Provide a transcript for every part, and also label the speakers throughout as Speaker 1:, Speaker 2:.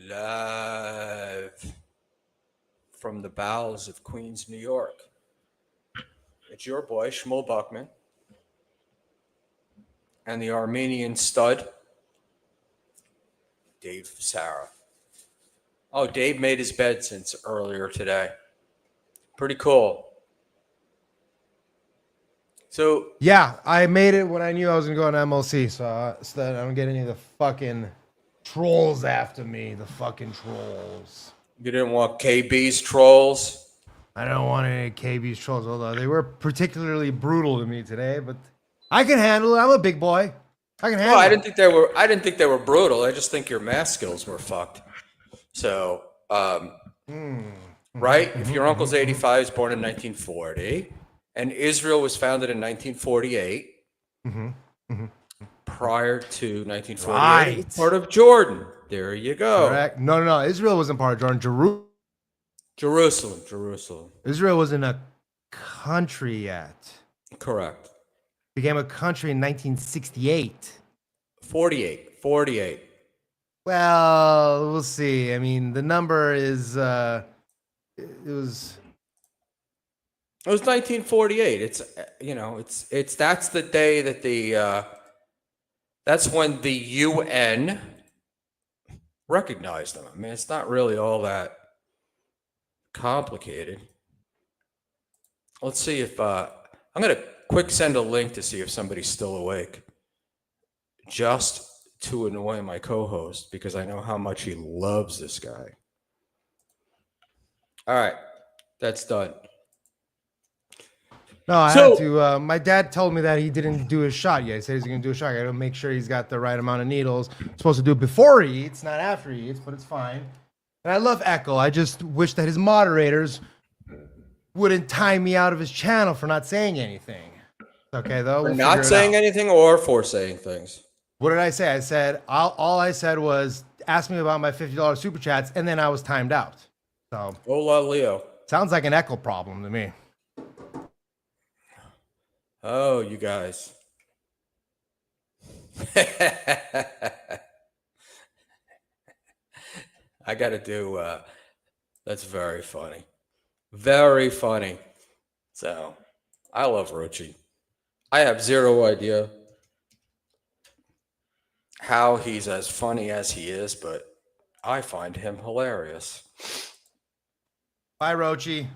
Speaker 1: Live from the bowels of Queens, New York. It's your boy, Schmuel Buckman, and the Armenian stud, Dave Sarah. Oh, Dave made his bed since earlier today. Pretty cool. So
Speaker 2: yeah, I made it when I knew I was gonna go on MLC, so that I don't get any of the fucking trolls after me. The fucking trolls.
Speaker 1: you didn't want KB's trolls?
Speaker 2: I don't want any KB's trolls, although they were particularly brutal to me today. But I can handle it. I'm a big boy. I can handle
Speaker 1: Well,
Speaker 2: it.
Speaker 1: I didn't think they were brutal. I just think your math skills were fucked. So, right? If your uncle's 85, is born in 1940, and Israel was founded in 1948, prior to 1948,
Speaker 2: Right.
Speaker 1: it was part of Jordan. There you go.
Speaker 2: Correct. No. Israel wasn't part of Jordan.
Speaker 1: Jerusalem.
Speaker 2: Israel wasn't a country yet.
Speaker 1: Correct.
Speaker 2: Became a country in 1968.
Speaker 1: 48.
Speaker 2: Well, we'll see. I mean, the number is it was
Speaker 1: 1948. It's it's that's the day that that's when the UN recognized them. I mean, it's not really all that complicated. Let's see if I'm gonna quick send a link to see if somebody's still awake, just to annoy my co-host because I know how much he loves this guy. All right, that's done.
Speaker 2: No, I had to. My dad told me that he didn't do his shot yet. He said he's going to do a shot. I got to make sure he's got the right amount of needles. Supposed to do it before he eats, not after he eats, but it's fine. And I love Echo. I just wish that his moderators wouldn't time me out of his channel for not saying anything. Okay, though.
Speaker 1: For not saying anything or for saying things.
Speaker 2: What did I say? I said all I said was ask me about my $50 super chats, and then I was timed out. So
Speaker 1: Hola, Leo.
Speaker 2: Sounds like an Echo problem to me.
Speaker 1: Oh, you guys. I got to do, that's very funny. Very funny. So, I love Rochi. I have zero idea how he's as funny as he is, but I find him hilarious.
Speaker 2: Bye, Rochi.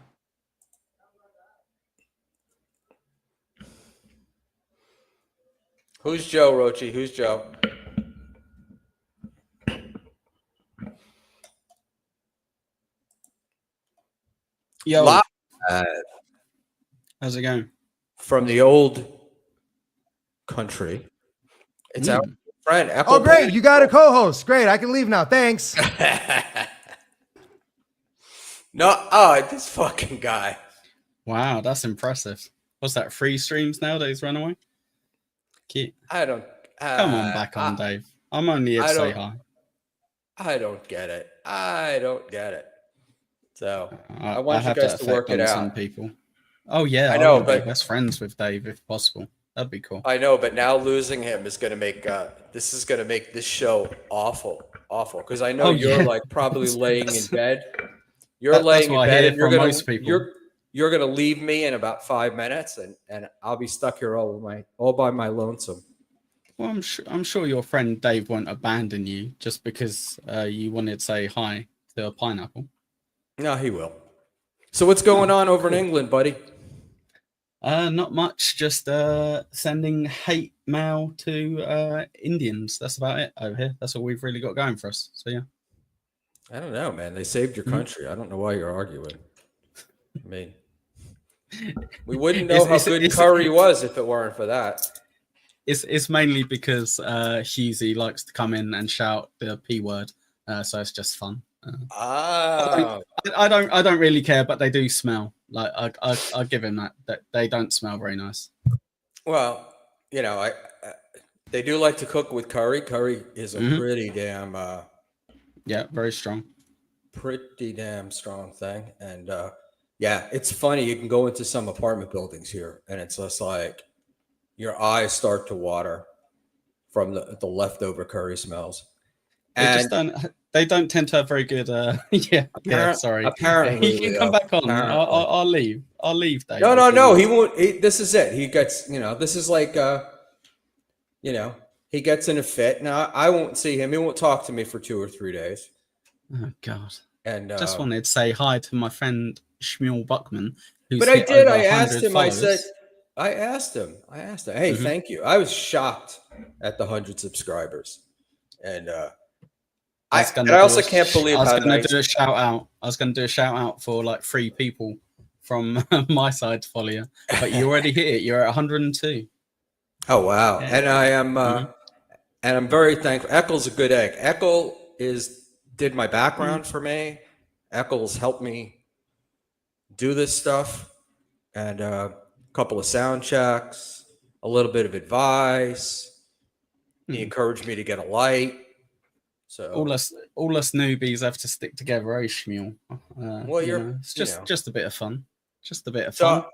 Speaker 1: Who's Joe, Rochi? Who's Joe?
Speaker 3: Yo,
Speaker 1: Live
Speaker 3: how's it going?
Speaker 1: from the old country. It's our friend. Echo
Speaker 2: Oh, great. You got a co-host. Great. I can leave now. Thanks.
Speaker 1: This fucking guy.
Speaker 3: Wow, that's impressive. What's that? 3 streams nowadays, Runaway? Cute.
Speaker 1: I don't.
Speaker 3: Come on back on, Dave. I'm only here to say hi.
Speaker 1: I don't get it. So I
Speaker 3: I
Speaker 1: want you
Speaker 3: have
Speaker 1: guys
Speaker 3: that
Speaker 1: to work
Speaker 3: effect
Speaker 1: it
Speaker 3: on
Speaker 1: out.
Speaker 3: some people. Oh yeah,
Speaker 1: I know,
Speaker 3: wanna be
Speaker 1: but
Speaker 3: best friends with Dave if possible. That'd be cool.
Speaker 1: I know, but now losing him is going to make this show awful because I know
Speaker 3: Oh,
Speaker 1: you're
Speaker 3: yeah.
Speaker 1: like probably laying in bed.
Speaker 3: That's
Speaker 1: Laying in
Speaker 3: what I
Speaker 1: bed
Speaker 3: hear
Speaker 1: and you're
Speaker 3: from
Speaker 1: gonna
Speaker 3: most people.
Speaker 1: you're gonna leave me in about 5 minutes and I'll be stuck here all by my lonesome.
Speaker 3: Well, I'm sure your friend Dave won't abandon you just because you wanted to say hi to a pineapple.
Speaker 1: No, he will. So what's going on over in England, buddy?
Speaker 3: Not much. Just sending hate mail to Indians. That's about it over here. That's all we've really got going for us. So yeah.
Speaker 1: I don't know, man. They saved your country. I don't know why you're arguing. I mean, we wouldn't know how good curry was if it weren't for that.
Speaker 3: It's mainly because Husey likes to come in and shout the P word, so it's just fun. I don't really care, but they do smell. Like I give him that they don't smell very nice.
Speaker 1: Well, they do like to cook with curry. Curry is a pretty damn
Speaker 3: very strong.
Speaker 1: Pretty damn strong thing. And it's funny. You can go into some apartment buildings here, and it's just like your eyes start to water from the leftover curry smells. And
Speaker 3: they don't tend to have very good. Yeah. Sorry.
Speaker 1: Apparently,
Speaker 3: You can
Speaker 1: Leo,
Speaker 3: come back on.
Speaker 1: apparently.
Speaker 3: I'll leave. I'll leave, Dave.
Speaker 1: No. He won't. This is it. He gets. This is like. He gets in a fit. Now I won't see him. He won't talk to me for 2 or 3 days.
Speaker 3: Oh God.
Speaker 1: And
Speaker 3: just wanted to say hi to my friend Schmuel Buckman.
Speaker 1: But I did. I asked him. I asked him. Hey, thank you. I was shocked at the 100 subscribers, and I also can't believe how nice.
Speaker 3: I was going to do a shout out. I was going to do a shout out for like 3 people from my side to follow you, but you already hit it. You're at 102.
Speaker 1: Oh wow! Yeah. And I am, and I'm very thankful. Eccles a good egg. Eccles did my background for me. Eccles helped me do this stuff, and a couple of sound checks, a little bit of advice. He encouraged me to get a light. So
Speaker 3: all us newbies have to stick together, eh, Schmuel?
Speaker 1: Well,
Speaker 3: it's just a bit of fun. Just a bit of fun.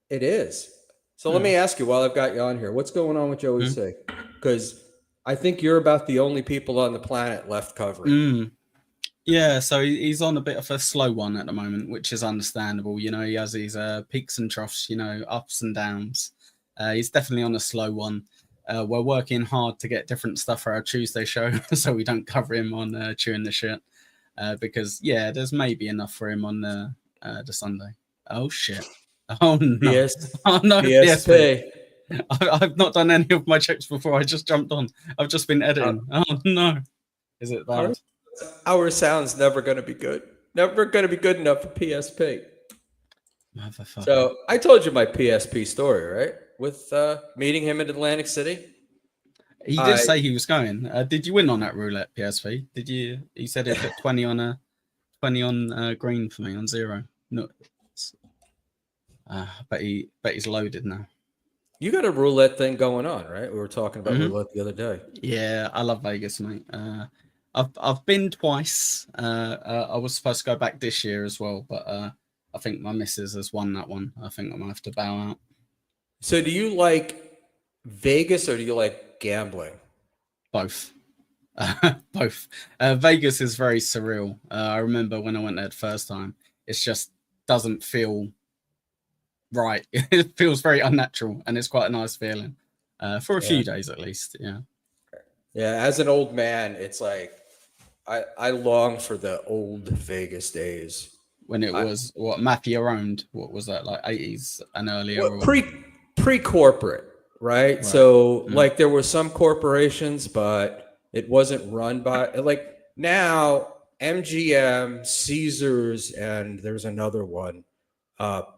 Speaker 1: It is. So let me ask you, while I've got you on here, what's going on with Joey C? Because I think you're about the only people on the planet left covering.
Speaker 3: Yeah, so he's on a bit of a slow one at the moment, which is understandable. He has these peaks and troughs, ups and downs. He's definitely on a slow one. We're working hard to get different stuff for our Tuesday show, so we don't cover him on Chewing the Shit. Because, there's maybe enough for him on the Sunday. Oh, shit. Oh, no. Oh, no, PSP. I've not done any of my checks before. I just jumped on. I've just been editing. Oh, no. Is it bad?
Speaker 1: Our sound's never going to be good. Never going to be good enough for PSP.
Speaker 3: Motherfucker. So
Speaker 1: I told you my PSP story, right? With meeting him in Atlantic City.
Speaker 3: He did say he was going. Did you win on that roulette, PSP? Did you? He said it put 20 on 20 on green for me on 0. No. But he's loaded now.
Speaker 1: You got a roulette thing going on, right? We were talking about roulette the other day.
Speaker 3: Yeah, I love Vegas, mate. I've been twice. I was supposed to go back this year as well, but I think my missus has won that one. I think I'm gonna have to bow out.
Speaker 1: So, do you like Vegas or do you like gambling?
Speaker 3: Both. Both. Vegas is very surreal. I remember when I went there the first time. It just doesn't feel right. It feels very unnatural, and it's quite a nice feeling for a few days at least.
Speaker 1: Yeah, as an old man, it's like I long for the old Vegas days
Speaker 3: when it was what Mafia owned. What was that, like 80s and earlier?
Speaker 1: Well, pre-corporate, right? So like there were some corporations, but it wasn't run by like now MGM, Caesars, and there's another one.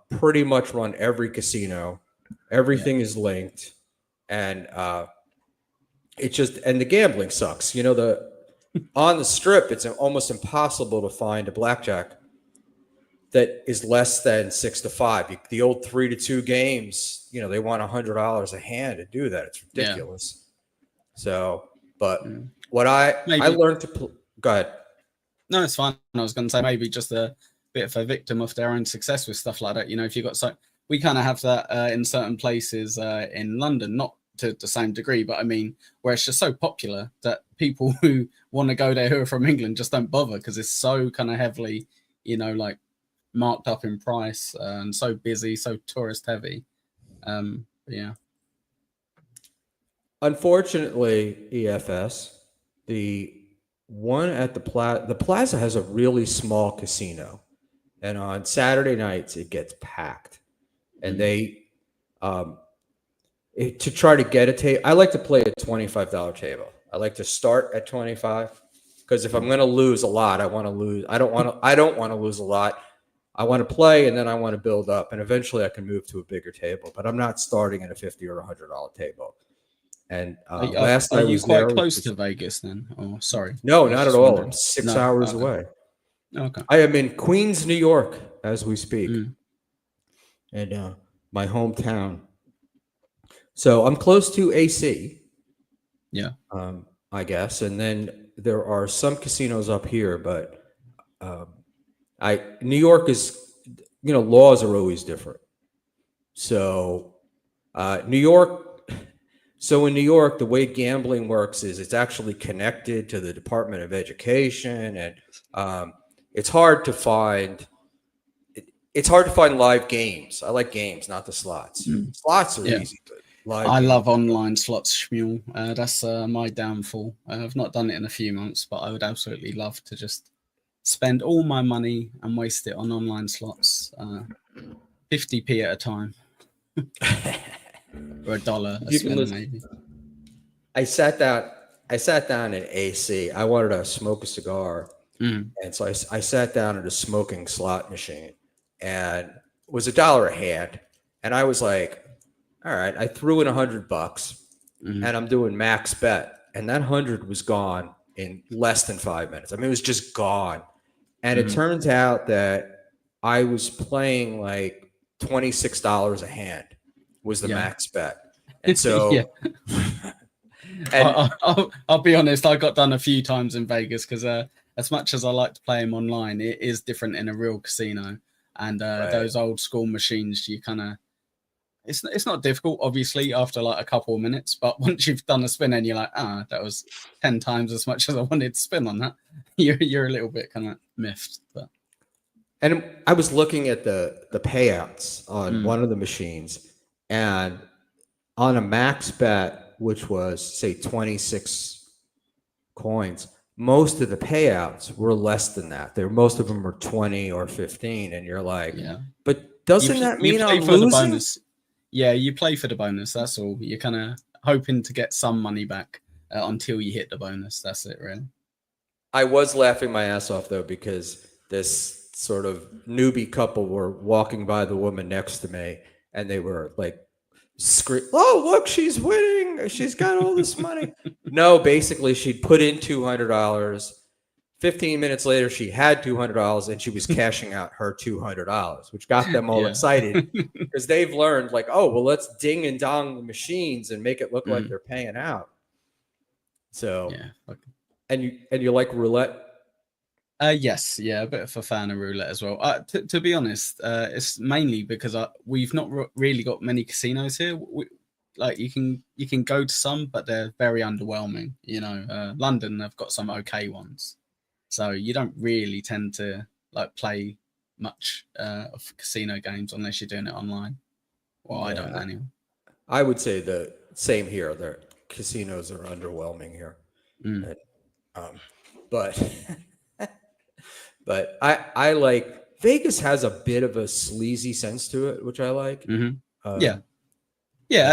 Speaker 1: Pretty much run every casino. Everything is linked, and the gambling sucks. On the strip, it's almost impossible to find a blackjack that is less than 6 to 5. The old 3 to 2 games, they want $100 a hand to do that. It's ridiculous. So, but what I learned to go ahead.
Speaker 3: No, it's fine. I was going to say maybe just a bit of a victim of their own success with stuff like that. If you got we kind of have that in certain places in London, not to the same degree, but I mean, where it's just so popular that people who want to go there who are from England just don't bother because it's so kind of heavily, like marked up in price and so busy, so tourist heavy. Yeah.
Speaker 1: Unfortunately, EFS, the one at the Plaza has a really small casino. And on Saturday nights, it gets packed. And they, to try to get a table, I like to play a $25 table. I like to start at 25 because if I'm going to lose a lot, I want to lose. I don't want to lose a lot. I want to play and then I want to build up. And eventually I can move to a bigger table. But I'm not starting at a $50 or $100 table. And last night,
Speaker 3: are you quite close to Vegas then? Oh, sorry.
Speaker 1: No, not at all. I'm 6 hours away.
Speaker 3: Okay.
Speaker 1: I am in Queens, New York, as we speak, and my hometown. So I'm close to AC.
Speaker 3: Yeah.
Speaker 1: I guess, and then there are some casinos up here, but New York is, laws are always different. So New York. So in New York, the way gambling works is it's actually connected to the Department of Education, and it's hard to find. It's hard to find live games. I like games, not the slots. Slots are easy, but live
Speaker 3: I
Speaker 1: games.
Speaker 3: love online slots, Schmuel. That's my downfall. I've not done it in a few months, but I would absolutely love to just spend all my money and waste it on online slots, 50p at a time, or $1 a spin, maybe.
Speaker 1: I sat down in AC. I wanted to smoke a cigar, and so I sat down at a smoking slot machine, and it was $1 a hand, and I was like, all right, I threw in $100, and I'm doing max bet, and that 100 was gone in less than 5 minutes. I mean, it was just gone. And it turns out that I was playing like $26 a hand was the max bet. And so
Speaker 3: and I'll be honest, I got done a few times in Vegas because as much as I like to play them online, it is different in a real casino. And those old school machines, you kind of, it's not difficult, obviously, after like a couple of minutes. But once you've done a spin and you're like, that was 10 times as much as I wanted to spin on that, you're a little bit kind of miffed. But
Speaker 1: and I was looking at the payouts on one of the machines, and on a max bet, which was say 26 coins, most of the payouts were less than that. Most of them were 20 or 15, and you're like, but doesn't that mean I'm losing?
Speaker 3: The bonus. Yeah, you play for the bonus. That's all. You're kind of hoping to get some money back until you hit the bonus. That's it, really.
Speaker 1: I was laughing my ass off though, because this sort of newbie couple were walking by the woman next to me, and they were like, "Oh, look, she's winning! She's got all this money." No, basically, she'd put in $200. 15 minutes later, she had $200, and she was cashing out her $200, which got them all excited because they've learned, like, oh, well, let's ding and dong the machines and make it look like they're paying out. So, and you like roulette?
Speaker 3: Yes, a bit of a fan of roulette as well. To be honest, it's mainly because we've not really got many casinos here. Like you can go to some, but they're very underwhelming. You know, London, they've got some okay ones. So you don't really tend to like play much of casino games unless you're doing it online. Well, I don't anyway.
Speaker 1: I would say the same here. The casinos are underwhelming here. And, but I like Vegas has a bit of a sleazy sense to it, which I like.
Speaker 3: And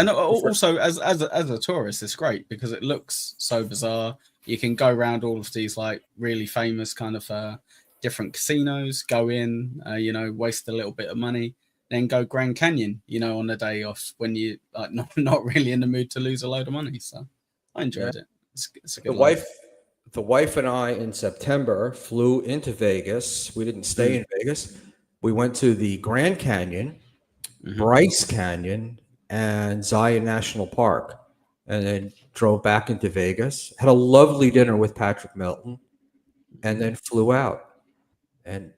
Speaker 3: also as a tourist, it's great because it looks so bizarre. You can go around all of these like really famous kind of different casinos, go in, waste a little bit of money, then go Grand Canyon, on the day off when you like not really in the mood to lose a load of money. So I enjoyed it. It's a good life.
Speaker 1: The wife and I in September flew into Vegas. We didn't stay in Vegas. We went to the Grand Canyon, Bryce Canyon, and Zion National Park, and then drove back into Vegas, had a lovely dinner with Patrick Melton, and then flew out. And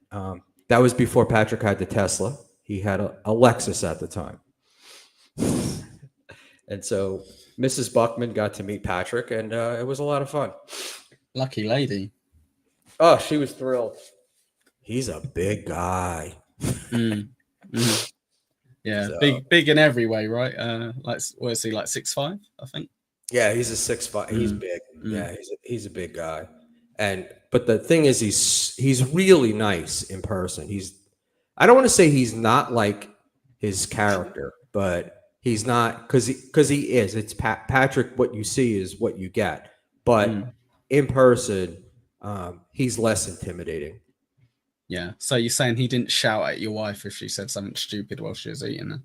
Speaker 1: that was before Patrick had the Tesla. He had a Lexus at the time. And so Mrs. Buckman got to meet Patrick, and it was a lot of fun.
Speaker 3: Lucky lady.
Speaker 1: Oh, she was thrilled. He's a big guy.
Speaker 3: Yeah, so, big in every way, right? Like, what is he, like 6'5", I think?
Speaker 1: Yeah, he's a 6'5". He's big. Yeah, he's a big guy. But the thing is, he's really nice in person. I don't want to say he's not like his character, but he's not because he is. It's Patrick. What you see is what you get. But in person, he's less intimidating.
Speaker 3: Yeah. So you're saying he didn't shout at your wife if she said something stupid while she was eating it?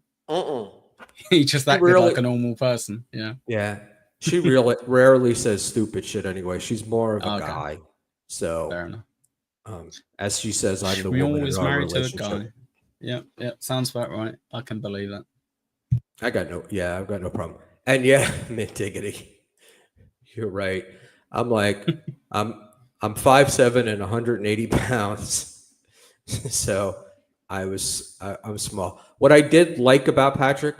Speaker 3: He just acted like a normal person. Yeah.
Speaker 1: Yeah. She rarely says stupid shit anyway. She's more of a guy. So
Speaker 3: fair enough.
Speaker 1: As she says, I'm the woman in our
Speaker 3: married to a
Speaker 1: relationship.
Speaker 3: guy. Yeah. Sounds about right. I can believe that.
Speaker 1: I've got no problem. And Mint Diggity. You're right. I'm like, I'm 5'7" and 180 pounds. So I'm small. What I did like about Patrick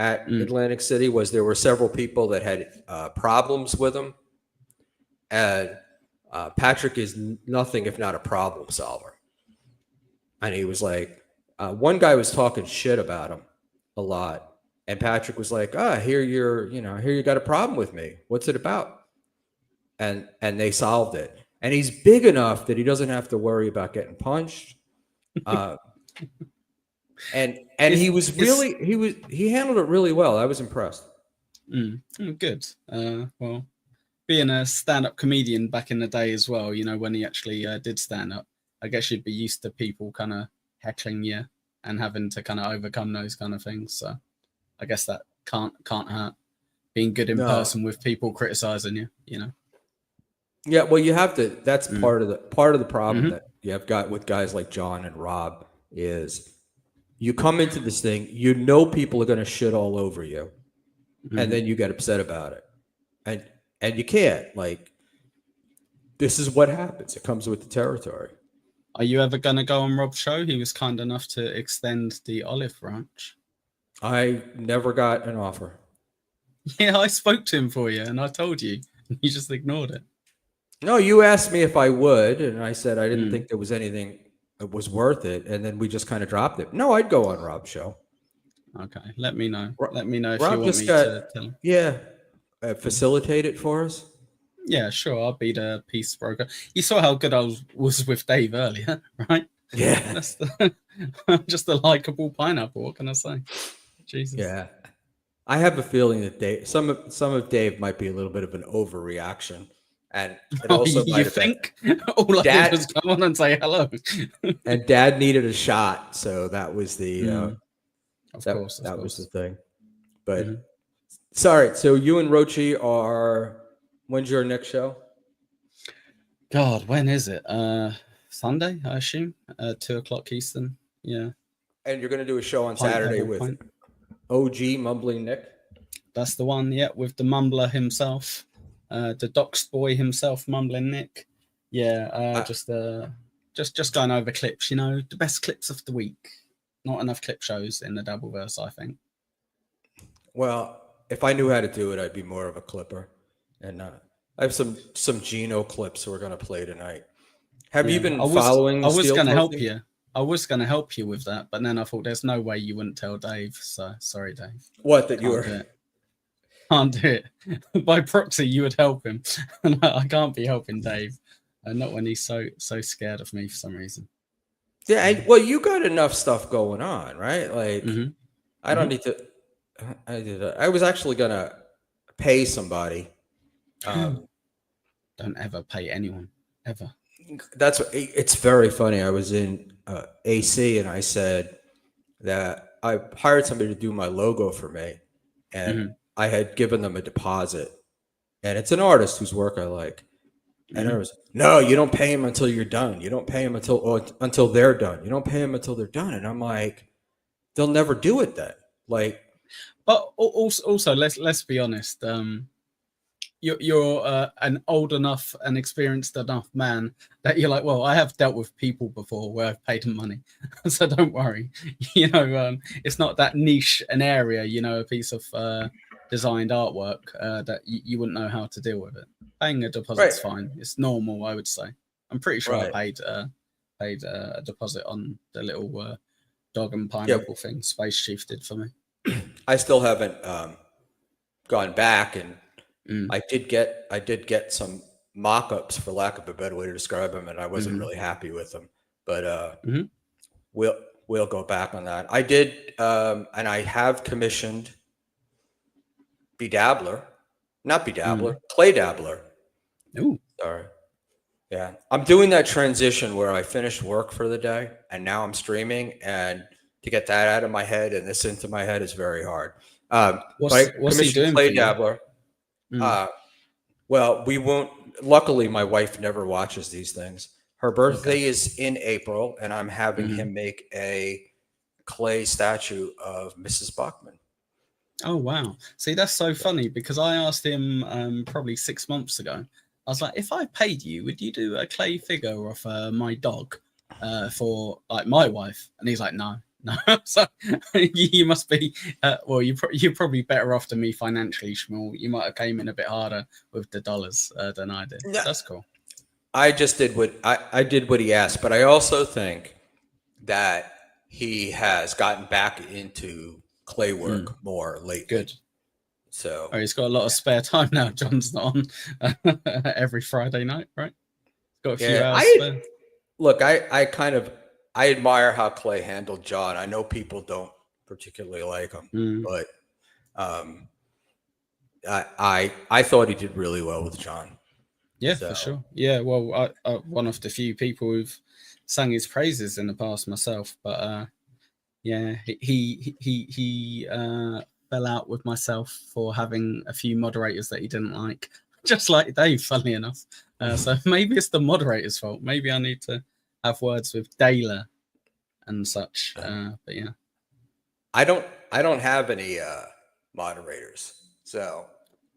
Speaker 1: at Atlantic City was there were several people that had problems with him, and Patrick is nothing if not a problem solver. And he was like, one guy was talking shit about him a lot, and Patrick was like, here you got a problem with me. What's it about? And they solved it. And he's big enough that he doesn't have to worry about getting punched. And he handled it really well. I was impressed.
Speaker 3: Good. Well, being a stand-up comedian back in the day as well, when he actually did stand up, I guess you'd be used to people kind of heckling you and having to kind of overcome those kind of things. So I guess that can't hurt. Being good in person with people criticizing you,
Speaker 1: Yeah, well, you have to. That's part of the problem that you have got with guys like John and Rob is you come into this thing, people are going to shit all over you, and then you get upset about it, and you can't. Like, this is what happens. It comes with the territory.
Speaker 3: Are you ever going to go on Rob's show? He was kind enough to extend the olive branch.
Speaker 1: I never got an offer.
Speaker 3: Yeah, I spoke to him for you, and I told you. You just ignored it.
Speaker 1: No, you asked me if I would, and I said I didn't think there was anything that was worth it, and then we just kind of dropped it. No, I'd go on Rob's show.
Speaker 3: Okay, let me know. Let me know if
Speaker 1: Rob
Speaker 3: you want me to tell him.
Speaker 1: Yeah, facilitate it for us.
Speaker 3: Yeah, sure. I'll be the peace broker. You saw how good I was with Dave earlier, right?
Speaker 1: Yeah.
Speaker 3: I'm just a likable pineapple. What can I say? Jesus.
Speaker 1: Yeah. I have a feeling that some of Dave might be a little bit of an overreaction. And it also
Speaker 3: you think? All I did was come on and say hello.
Speaker 1: And Dad needed a shot, so that was the
Speaker 3: of course.
Speaker 1: Was the thing. But sorry, so you and Rochi when's your next show?
Speaker 3: God, when is it? Sunday, I assume. 2:00 Eastern. Yeah.
Speaker 1: And you're gonna do a show on Saturday with OG Mumbling Nick? That's
Speaker 3: the one, yeah, with the mumbler himself. The doxed boy himself, Mumbling Nick. Yeah, just going over clips, the best clips of the week. Not enough clip shows in the Dabbleverse, I think.
Speaker 1: Well, if I knew how to do it, I'd be more of a clipper. And I have some Gino clips we're going to play tonight. Have you been following?
Speaker 3: I was going to help you. I was going to help you with that, but then I thought there's no way you wouldn't tell Dave. So sorry, Dave.
Speaker 1: What, that you were?
Speaker 3: Can't do it. By proxy, you would help him. I can't be helping Dave. Not when he's so scared of me for some reason.
Speaker 1: Yeah, well, you got enough stuff going on, right? Like, I don't need to. I was actually gonna pay somebody.
Speaker 3: Don't ever pay anyone ever.
Speaker 1: It's very funny. I was in AC and I said that I hired somebody to do my logo for me, and I had given them a deposit, and it's an artist whose work I like. And there was, no, you don't pay him until you're done. You don't pay him until they're done. You don't pay him until they're done. And I'm like, they'll never do it then. Like,
Speaker 3: but also let's be honest. You're an old enough and experienced enough man that you're like, well, I have dealt with people before where I've paid them money, so don't worry. It's not that niche an area. A piece of designed artwork that you wouldn't know how to deal with it. Paying a deposit's fine. It's normal, I would say. I'm pretty sure I paid a deposit on the little dog and pineapple thing Space Chief did for me.
Speaker 1: I still haven't gone back, and I did get some mock-ups, for lack of a better way to describe them, and I wasn't really happy with them. But we'll go back on that. I did, and I have commissioned Clay Dabbler.
Speaker 3: Ooh.
Speaker 1: Sorry. Yeah. I'm doing that transition where I finished work for the day and now I'm streaming, and to get that out of my head and this into my head is very hard.
Speaker 3: What's he doing?
Speaker 1: Clay Dabbler. Well, we won't. Luckily, my wife never watches these things. Her birthday is in April, and I'm having him make a clay statue of Mrs. Bachman.
Speaker 3: Oh, wow. See, that's so funny because I asked him probably 6 months ago. I was like, if I paid you, would you do a clay figure of my dog for like my wife? And he's like, no, No, so you must be. Well, you're probably better off than me financially, Schmuel. You might have came in a bit harder with the dollars than I did.
Speaker 1: No.
Speaker 3: That's cool.
Speaker 1: I just did what I did what he asked, but I also think that he has gotten back into clay work more lately.
Speaker 3: Good.
Speaker 1: So
Speaker 3: he's got a lot of spare time now. John's not on every Friday night, right? Got a few hours spare.
Speaker 1: Look, I admire how Clay handled John. I know people don't particularly like him, but I thought he did really well with John.
Speaker 3: Yeah, for sure. Yeah, well, I one of the few people who've sang his praises in the past myself, but yeah, he fell out with myself for having a few moderators that he didn't like, just like Dave, funnily enough. So maybe it's the moderator's fault. Maybe I need to have words with Dayla and such. But yeah,
Speaker 1: I don't have any moderators, so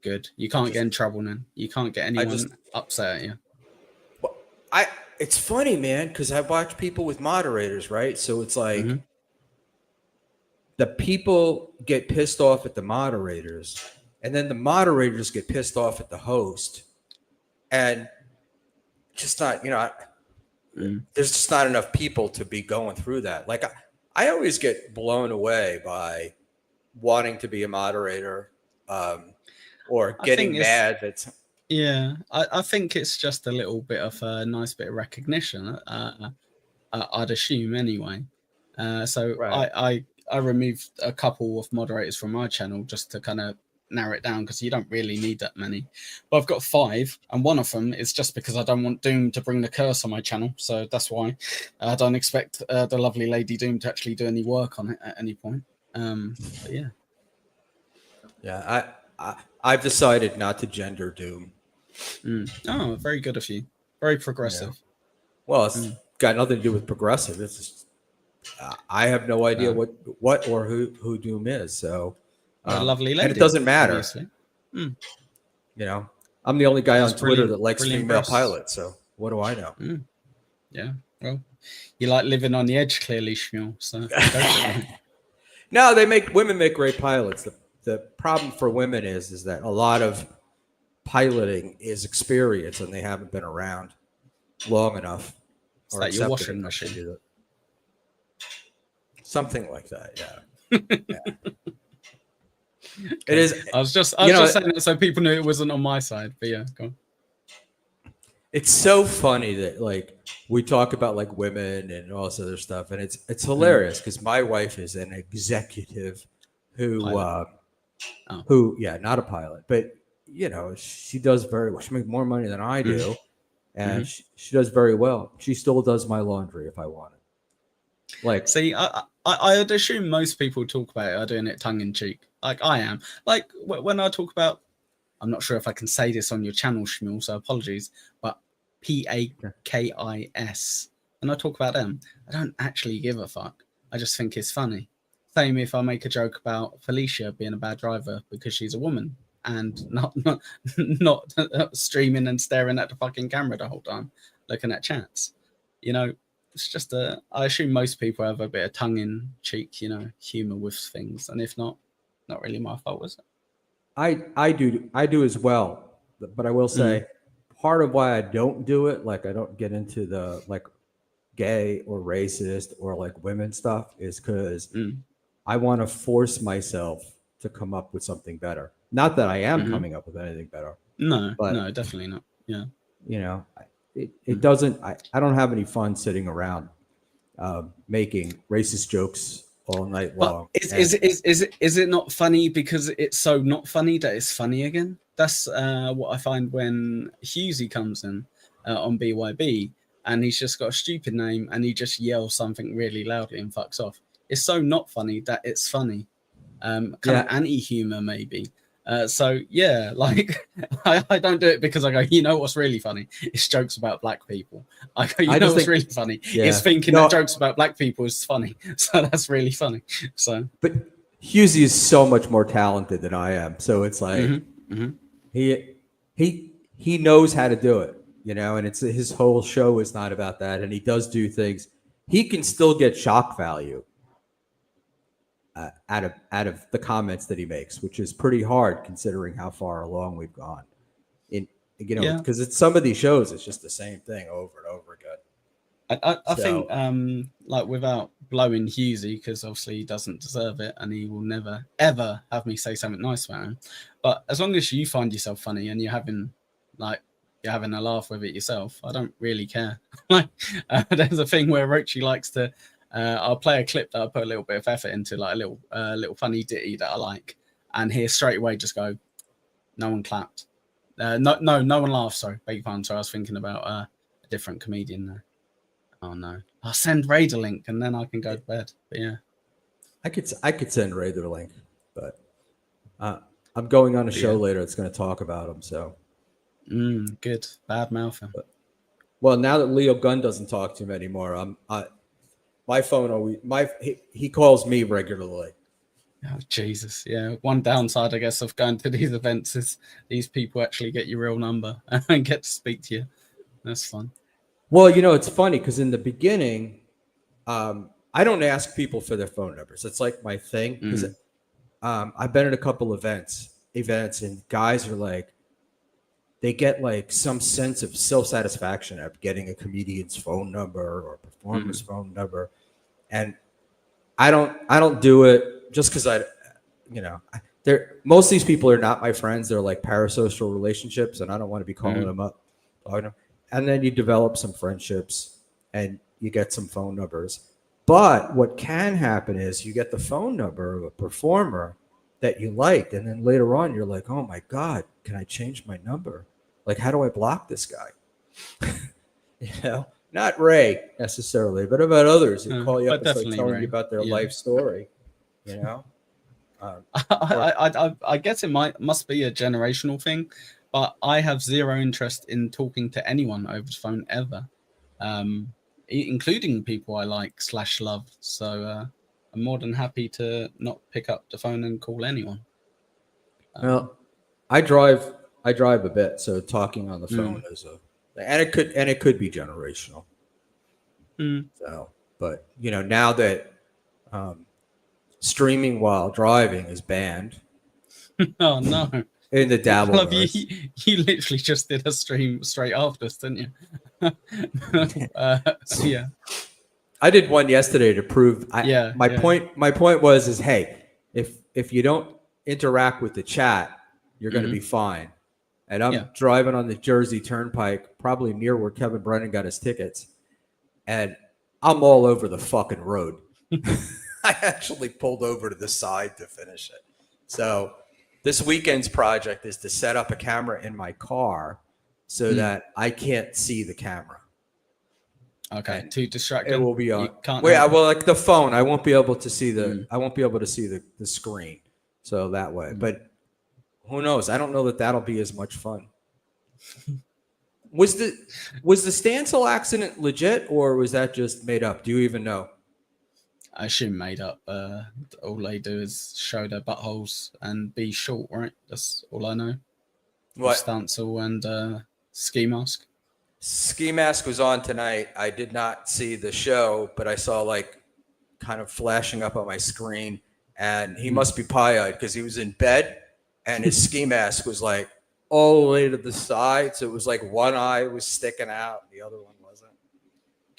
Speaker 3: good. You can't get in trouble then. You can't get anyone upset at you.
Speaker 1: Well, it's funny, man, because I watch people with moderators, right? So it's like the people get pissed off at the moderators, and then the moderators get pissed off at the host, and just not, there's just not enough people to be going through that. Like I always get blown away by wanting to be a moderator or getting mad.
Speaker 3: I think it's just a little bit of a nice bit of recognition. I'd assume anyway. So right. I removed a couple of moderators from my channel just to kind of narrow it down, because you don't really need that many. But I've got 5, and one of them is just because I don't want Doom to bring the curse on my channel. So that's why I don't expect the lovely Lady Doom to actually do any work on it at any point. But yeah.
Speaker 1: Yeah, I've decided not to gender Doom.
Speaker 3: Oh, very good of you. Very progressive.
Speaker 1: Yeah. Well, it's got nothing to do with progressive. It's just, I have no idea what or who Doom is. So
Speaker 3: a lovely lady,
Speaker 1: and it doesn't matter. I'm the only guy on Twitter that likes female pilots. So what do I know?
Speaker 3: Yeah. Well, you like living on the edge, clearly, Schmuel. So
Speaker 1: no, women make great pilots. The problem for women is that a lot of piloting is experience, and they haven't been around long enough.
Speaker 3: Is that your washing machine?
Speaker 1: Something like that, yeah. It is.
Speaker 3: I was just saying it so people knew it wasn't on my side, but yeah, go on.
Speaker 1: It's so funny that like we talk about like women and all this other stuff, and it's hilarious because my wife is an executive who not a pilot, but she does very well. She makes more money than I do, and she does very well. She still does my laundry if I want it. Like,
Speaker 3: see, I'd assume most people talk about it are doing it tongue in cheek. Like I am. Like when I talk about, I'm not sure if I can say this on your channel, Schmuel, so apologies, but PAKIS. When I talk about them, I don't actually give a fuck. I just think it's funny. Same if I make a joke about Felicia being a bad driver because she's a woman and not streaming and staring at the fucking camera the whole time, looking at chats. It's just I assume most people have a bit of tongue in cheek, humor with things, and if not really my fault, was it?
Speaker 1: I do as well, but I will say part of why I don't do it, like I don't get into the like gay or racist or like women stuff, is because I want to force myself to come up with something better. Not that I am coming up with anything better.
Speaker 3: No, definitely not. Yeah.
Speaker 1: It doesn't. I don't have any fun sitting around making racist jokes all night long.
Speaker 3: Is it not funny because it's so not funny that it's funny again? That's what I find when Husey comes in on BYB, and he's just got a stupid name and he just yells something really loudly and fucks off. It's so not funny that it's funny. Kind of anti-humor maybe. So yeah, like I don't do it because I go, what's really funny? It's jokes about black people. I go, what's really funny? It's thinking that jokes about black people is funny. So that's really funny. So,
Speaker 1: but Husey is so much more talented than I am. So it's like he knows how to do it, and it's his whole show is not about that. And he does do things. He can still get shock value, out of the comments that he makes, which is pretty hard considering how far along we've gone. Because it's some of these shows, it's just the same thing over and over again.
Speaker 3: I think, like, without blowing Husey, because obviously he doesn't deserve it, and he will never ever have me say something nice about him. But as long as you find yourself funny and you're having a laugh with it yourself, I don't really care. Like, there's a thing where Rochi likes to. I'll play a clip that I put a little bit of effort into, like a little funny ditty that I like, and hear straight away just go, no one clapped. No one laughed. Sorry, beg your pardon. So I was thinking about a different comedian there. Oh no, I'll send Ray the link and then I can go to bed. But yeah,
Speaker 1: I could send Ray the link, but I'm going on a show later that's going to talk about him. So
Speaker 3: good, bad mouthing.
Speaker 1: Well, now that Leo Gunn doesn't talk to him anymore, my phone he calls me regularly.
Speaker 3: Oh Jesus, yeah. One downside, I guess, of going to these events is these people actually get your real number and get to speak to you. That's fun.
Speaker 1: Well, it's funny because in the beginning, I don't ask people for their phone numbers. It's like my thing because I've been at a couple events, and guys are like, they get like some sense of self-satisfaction of getting a comedian's phone number or a performer's phone number, and I don't do it just because most of these people are not my friends. They're like parasocial relationships, and I don't want to be calling them up. And then you develop some friendships and you get some phone numbers. But what can happen is you get the phone number of a performer that you liked, and then later on you're like, oh my God, can I change my number? Like, how do I block this guy? Not Ray necessarily, but about others who call you up and start telling you about their life story.
Speaker 3: I guess it must be a generational thing, but I have zero interest in talking to anyone over the phone ever, including people I like / love. So I'm more than happy to not pick up the phone and call anyone.
Speaker 1: Well, I drive a bit, so talking on the phone is and it could be generational. So, but now that streaming while driving is banned.
Speaker 3: Oh no!
Speaker 1: In the Dabbleverse.
Speaker 3: You literally just did a stream straight after us, didn't you? Yeah.
Speaker 1: I did one yesterday to prove. My point was hey, if you don't interact with the chat, you're going to be fine. And I'm driving on the Jersey Turnpike, probably near where Kevin Brennan got his tickets, and I'm all over the fucking road. I actually pulled over to the side to finish it. So this weekend's project is to set up a camera in my car so that I can't see the camera.
Speaker 3: Okay, and too distracting.
Speaker 1: It will be on. Like the phone, I won't be able to see the. I won't be able to see the screen. So that way, but who knows? I don't know that that'll be as much fun. Was the Stansel accident legit, or was that just made up? Do you even know?
Speaker 3: I assume made up. All they do is show their buttholes and be short, right? That's all I know.
Speaker 1: What?
Speaker 3: Stansel and Ski Mask.
Speaker 1: Ski Mask was on tonight. I did not see the show, but I saw like kind of flashing up on my screen, and he must be pie-eyed because he was in bed and his ski mask was like all the way to the side. So it was like one eye was sticking out, the other one wasn't.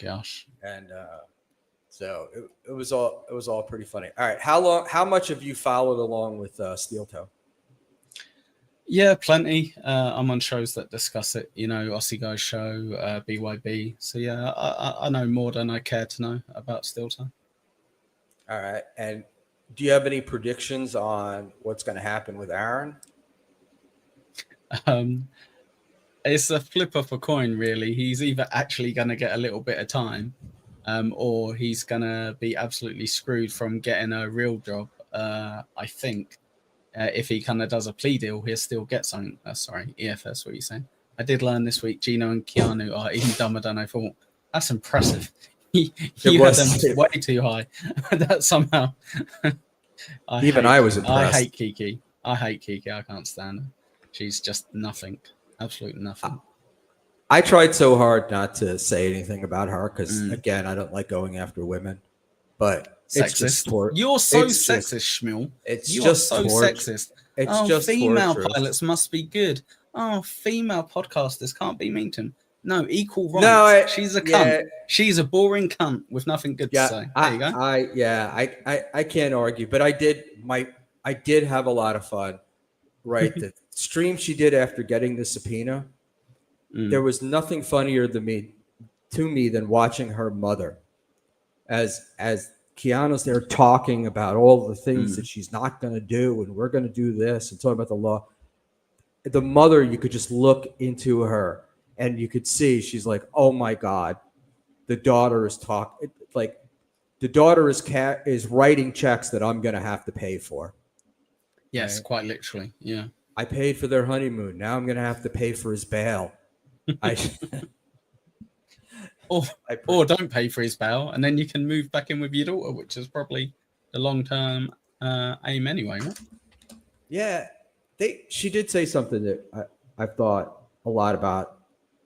Speaker 3: Gosh.
Speaker 1: And so it was all pretty funny. All right. How much have you followed along with Steel Toe?
Speaker 3: Yeah, plenty. I'm on shows that discuss it, Aussie Guys Show, BYB. So yeah, I know more than I care to know about Steel Toe.
Speaker 1: All right. And do you have any predictions on what's going to happen with Aaron?
Speaker 3: It's a flip of a coin, really. He's either actually going to get a little bit of time, or he's going to be absolutely screwed from getting a real job. I think if he kind of does a plea deal, he'll still get something. EFS, what you're saying. I did learn this week Gino and Keanu are even dumber than I thought. That's impressive. You had them way too high. That somehow.
Speaker 1: I was impressed.
Speaker 3: I hate Kiki. I can't stand her. She's just nothing. Absolutely nothing.
Speaker 1: I tried so hard not to say anything about her because, again, I don't like going after women. But It's just
Speaker 3: Sexist. You're so sexist, Schmuel. You are so sexist.
Speaker 1: It's just
Speaker 3: female
Speaker 1: torturous.
Speaker 3: pilots must be good. Oh, female podcasters can't be mean to him. No, equal rights.
Speaker 1: No,
Speaker 3: she's a cunt. She's a boring cunt with nothing good to say. There you go.
Speaker 1: I can't argue, but I did have a lot of fun. Right, the stream she did after getting the subpoena, there was nothing funnier to me than watching her mother, as Keanu's there talking about all the things that she's not going to do, and we're going to do this, and talking about the law. The mother, you could just look into her, and you could see she's like, "Oh my God, the daughter is the daughter is writing checks that I'm going to have to pay for."
Speaker 3: Yes, quite literally. Yeah.
Speaker 1: I paid for their honeymoon. Now I'm going to have to pay for his bail.
Speaker 3: Or don't pay for his bail, and then you can move back in with your daughter, which is probably the long-term aim anyway, right?
Speaker 1: Yeah. She did say something that I've thought a lot about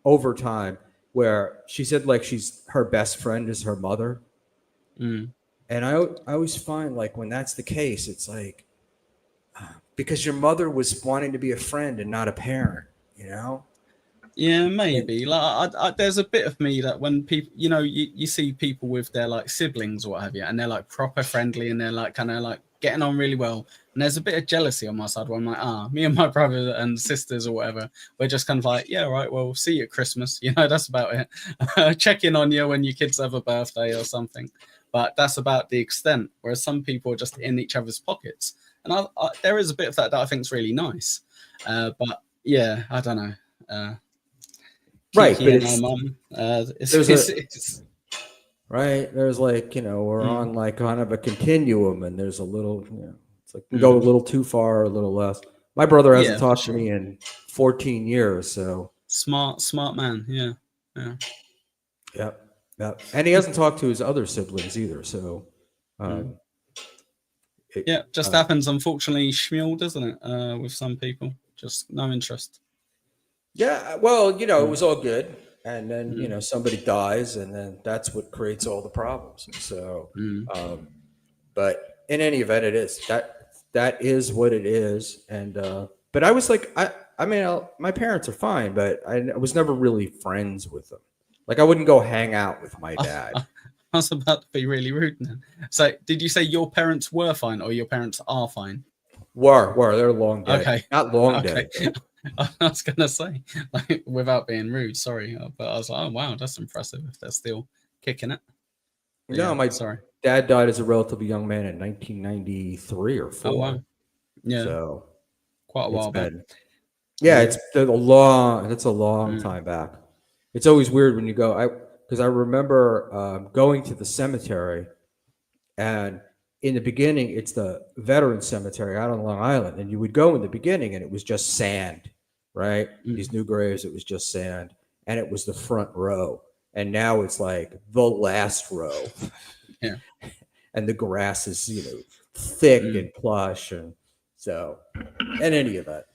Speaker 1: over time, where she said like her best friend is her mother. And I always find like when that's the case, it's like, because your mother was wanting to be a friend and not a parent, you know?
Speaker 3: Yeah, maybe. Like, there's a bit of me that when people, you see people with their like siblings or what have you, and they're like proper friendly, and they're like kind of like getting on really well. And there's a bit of jealousy on my side where I'm like, me and my brother and sisters or whatever, we're just kind of like, yeah, right, well, see you at Christmas. That's about it. Check in on you when your kids have a birthday or something. But that's about the extent. Whereas some people are just in each other's pockets. And there is a bit of that I think is really nice. But yeah, I don't know.
Speaker 1: Right. But
Speaker 3: it's,
Speaker 1: right. There's like, we're on like kind of a continuum, and there's a little, it's like go a little too far or a little less. My brother hasn't talked to me in 14 years. So
Speaker 3: smart man. Yeah.
Speaker 1: Yep. And he hasn't talked to his other siblings either. So,
Speaker 3: it just happens, unfortunately, Schmuel, doesn't it? With some people, just no interest.
Speaker 1: Yeah, well, it was all good, and then somebody dies, and then that's what creates all the problems. So, but in any event, it is that is what it is. And but I was like, I mean, my parents are fine, but I was never really friends with them. Like I wouldn't go hang out with my dad.
Speaker 3: I was about to be really rude now. So, did you say your parents were fine, or your parents are fine?
Speaker 1: Were they're long dead?
Speaker 3: Okay,
Speaker 1: not long dead.
Speaker 3: I was gonna say, like, without being rude, sorry, but I was like, oh wow, that's impressive if they're still kicking it.
Speaker 1: But no, my dad died as a relatively young man in 1993 or 4.
Speaker 3: Oh wow, yeah,
Speaker 1: so
Speaker 3: quite a while back.
Speaker 1: Yeah, it's a long time back. It's always weird when you go, because I remember going to the cemetery, and in the beginning, it's the veteran cemetery out on Long Island, and you would go in the beginning, and it was just sand, right? These new graves, it was just sand, and it was the front row, and now it's like the last row, and the grass is thick and plush, and so in any event,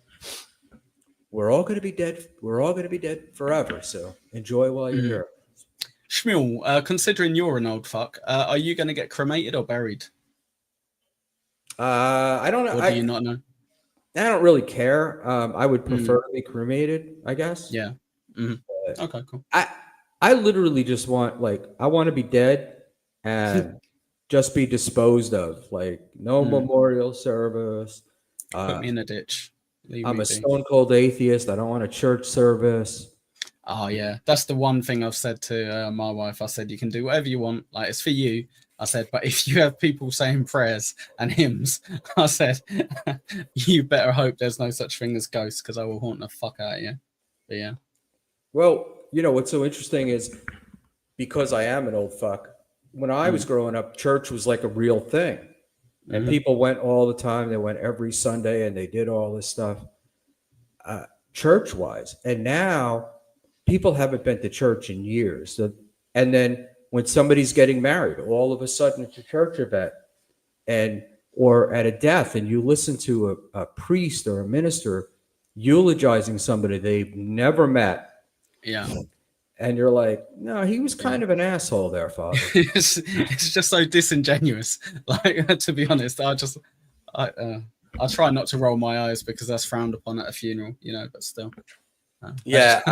Speaker 1: we're all going to be dead. We're all going to be dead forever. So enjoy while you're here.
Speaker 3: Schmuel, considering you're an old fuck, are you going to get cremated or buried?
Speaker 1: I don't know.
Speaker 3: Or do you not know?
Speaker 1: I don't really care. I would prefer to be cremated, I guess.
Speaker 3: Yeah. Okay, cool.
Speaker 1: I literally just want, I want to be dead and just be disposed of. Like, no memorial service.
Speaker 3: Put me in a ditch.
Speaker 1: I'm a stone cold atheist. I don't want a church service.
Speaker 3: Oh yeah, that's the one thing I've said to my wife. I said, you can do whatever you want. Like, it's for you. I said, but if you have people saying prayers and hymns, I said, you better hope there's no such thing as ghosts, because I will haunt the fuck out of you. But yeah.
Speaker 1: Well, what's so interesting is, because I am an old fuck, when I was growing up, church was like a real thing. And people went all the time. They went every Sunday, and they did all this stuff church-wise. And now people haven't been to church in years. And then when somebody's getting married, all of a sudden it's a church event, or at a death, and you listen to a priest or a minister eulogizing somebody they've never met.
Speaker 3: Yeah.
Speaker 1: And you're like, no, he was kind of an asshole there, Father.
Speaker 3: It's just so disingenuous. Like, to be honest, I try not to roll my eyes because that's frowned upon at a funeral, but still.
Speaker 1: Yeah,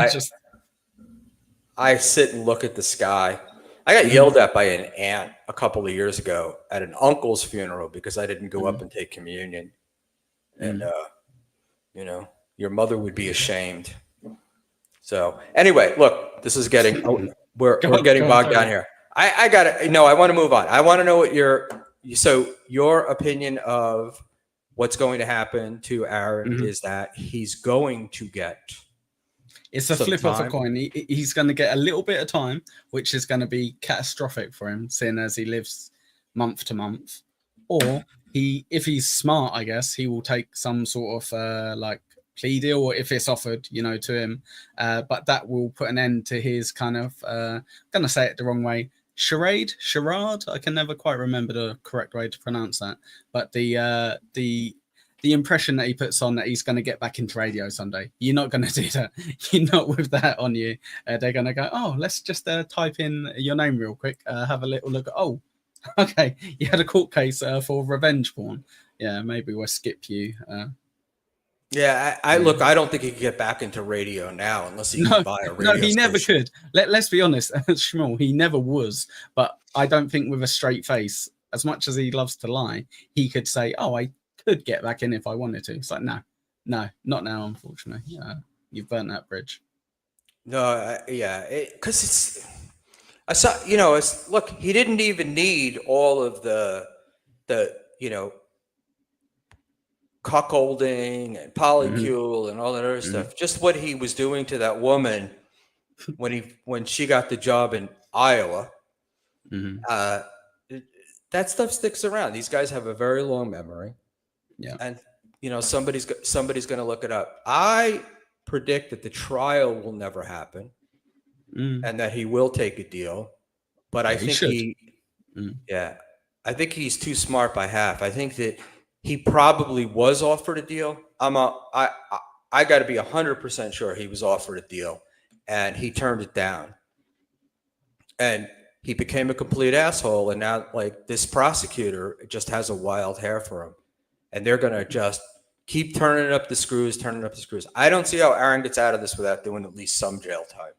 Speaker 1: I sit and look at the sky. I got yelled at by an aunt a couple of years ago at an uncle's funeral because I didn't go up and take communion. And, your mother would be ashamed. So anyway, look, this is getting, we're getting bogged down here. I want to move on. I want to know what your opinion of what's going to happen to Aaron is that he's going to get.
Speaker 3: It's a flip of a coin. He's going to get a little bit of time, which is going to be catastrophic for him, seeing as he lives month to month. Or if he's smart, I guess, he will take some sort of plea deal, or if it's offered, to him. But that will put an end to his kind of, I'm going to say it the wrong way, charade. I can never quite remember the correct way to pronounce that. But the impression that he puts on that he's going to get back into radio someday. You're not going to do that. You're not with that on you. They're going to go, oh, let's just type in your name real quick. Have a little look. Oh, okay. You had a court case for revenge porn. Yeah, maybe we'll skip you.
Speaker 1: I don't think he can get back into radio now unless he can buy a radio
Speaker 3: No, he never
Speaker 1: station.
Speaker 3: could. Let's be honest, Schmuel, he never was. But I don't think with a straight face, as much as he loves to lie, he could say, oh, I could get back in if I wanted to. It's like, no, not now, unfortunately. You've burnt that bridge.
Speaker 1: No, because I saw, look, he didn't even need all of the cuckolding and polycule and all that other stuff. Just what he was doing to that woman when she got the job in Iowa. That stuff sticks around. These guys have a very long memory.
Speaker 3: Yeah.
Speaker 1: And somebody's going to look it up. I predict that the trial will never happen and that he will take a deal. But I think I think he's too smart by half. I think that he probably was offered a deal. I got to be 100% sure he was offered a deal and he turned it down. And he became a complete asshole. And now this prosecutor just has a wild hair for him. And they're going to just keep turning up the screws. I don't see how Aaron gets out of this without doing at least some jail time.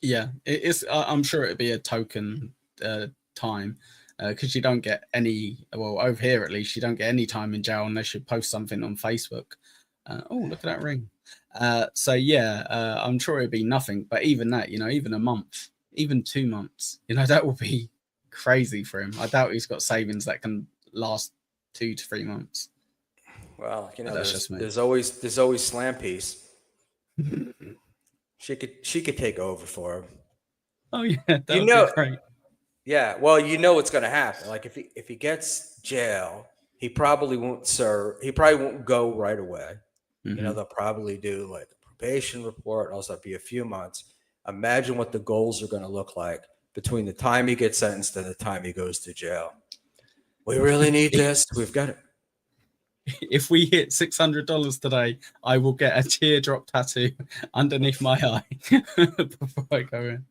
Speaker 3: Yeah, it is. I'm sure it'd be a token time because you don't get any. Well, over here at least, you don't get any time in jail unless you post something on Facebook. Oh, look at that ring. I'm sure it'd be nothing. But even that, even a month, even 2 months, that will be crazy for him. I doubt he's got savings that can last 2 to 3 months.
Speaker 1: Well, there's always Slam Piece. She could take over for him.
Speaker 3: Oh yeah, that would be great.
Speaker 1: Yeah, well, what's going to happen. Like if he gets jail, he probably won't serve. He probably won't go right away. They'll probably do like a probation report. And also be a few months. Imagine what the goals are going to look like between the time he gets sentenced and the time he goes to jail. We really need this. We've got it.
Speaker 3: If we hit $600 today, I will get a teardrop tattoo underneath my eye before I go in.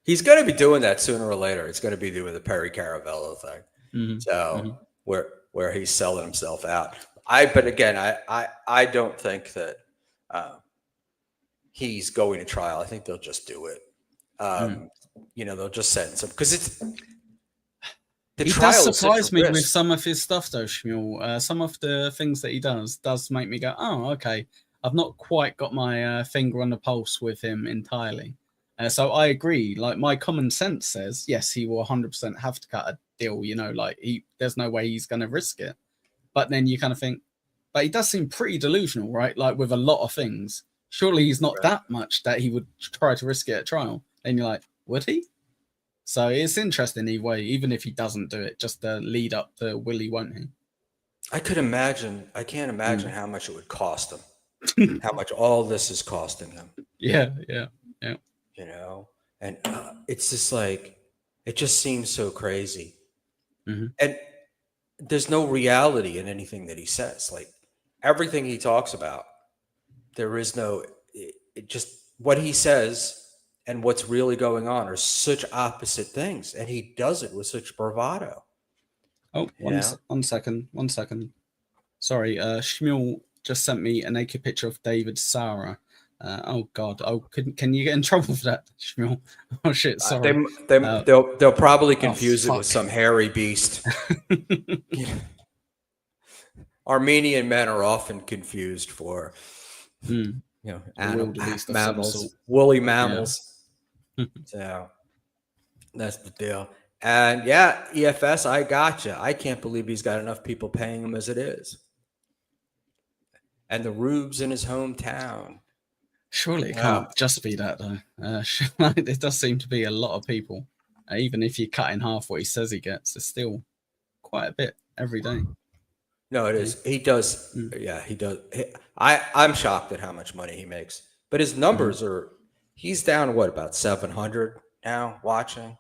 Speaker 1: He's going to be doing that sooner or later. It's going to be doing the Perry Caravello thing. So where he's selling himself out. But again, I don't think that he's going to trial. I think they'll just do it. They'll just sentence him because it's.
Speaker 3: He does surprise me with some of his stuff, though, Schmuel. Some of the things that he does make me go, oh, okay. I've not quite got my finger on the pulse with him entirely. So I agree. Like, my common sense says, yes, he will 100% have to cut a deal. There's no way he's going to risk it. But then you kind of think, but he does seem pretty delusional, right? Like, with a lot of things. Surely he's not that much that he would try to risk it at trial. And you're like, would he? So it's interesting either way, even if he doesn't do it, just the lead up to will he, won't he? I
Speaker 1: can't imagine how much it would cost him, how much all this is costing him.
Speaker 3: Yeah.
Speaker 1: And it's just like, it just seems so crazy. And there's no reality in anything that he says. Like everything he talks about, there is no, just what he says and what's really going on are such opposite things, and he does it with such bravado.
Speaker 3: Oh, one second. Sorry, Schmuel just sent me a naked picture of David Sarah. Oh God! Oh, can you get in trouble for that, Schmuel? Oh shit! Sorry.
Speaker 1: They'll probably confuse it with some hairy beast. Armenian men are often confused for, mammals, woolly mammals. Yeah. So that's the deal. And yeah, EFS, I gotcha. I can't believe he's got enough people paying him as it is. And the rubes in his hometown.
Speaker 3: Surely it can't just be that, though. There does seem to be a lot of people. Even if you cut in half what he says he gets, it's still quite a bit every day.
Speaker 1: No, it is. He does. Yeah, he does. I'm shocked at how much money he makes. But his numbers are, he's down, what, about 700 now watching?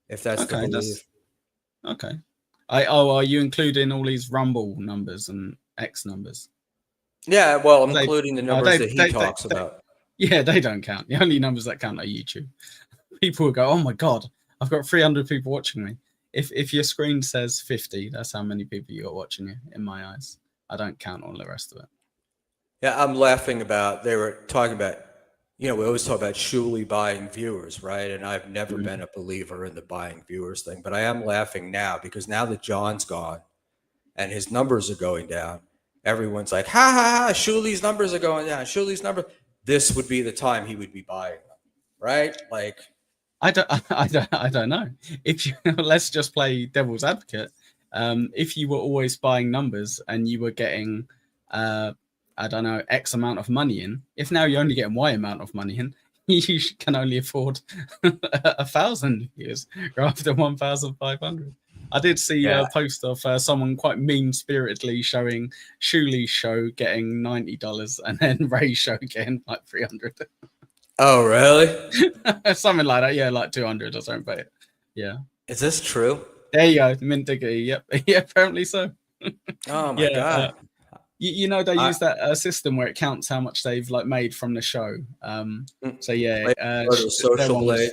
Speaker 1: If that's the belief.
Speaker 3: Okay. Are you including all these Rumble numbers and X numbers?
Speaker 1: Yeah, well, I'm including the numbers that he talks about.
Speaker 3: Yeah, they don't count. The only numbers that count are YouTube. People will go, oh my God, I've got 300 people watching me. If your screen says 50, that's how many people you got watching you, in my eyes. I don't count all the rest of it.
Speaker 1: Yeah, I'm laughing about, they were talking about, we always talk about Schmuel buying viewers, right? And I've never been a believer in the buying viewers thing, but I am laughing now because now that John's gone and his numbers are going down, everyone's like, ha ha ha, Schmuel's numbers are going down. Schmuel's numbers. This would be the time he would be buying them, right? Like,
Speaker 3: I don't know. If you let's just play devil's advocate. If you were always buying numbers and you were getting, I don't know, X amount of money in, if now you're only getting Y amount of money in, you can only afford 1,000 views rather than 1,500. I did see a post of someone quite mean-spiritedly showing Schmuel's show getting $90 and then Ray's show getting like 300.
Speaker 1: Oh, really?
Speaker 3: Something like that. Yeah, like 200 or something. But yeah.
Speaker 1: Is this true?
Speaker 3: There you go. Mint diggity. Yep. Yeah, apparently so.
Speaker 1: Oh my God.
Speaker 3: You know, they use that system where it counts how much they've like made from the show. So yeah,
Speaker 1: Social Blade.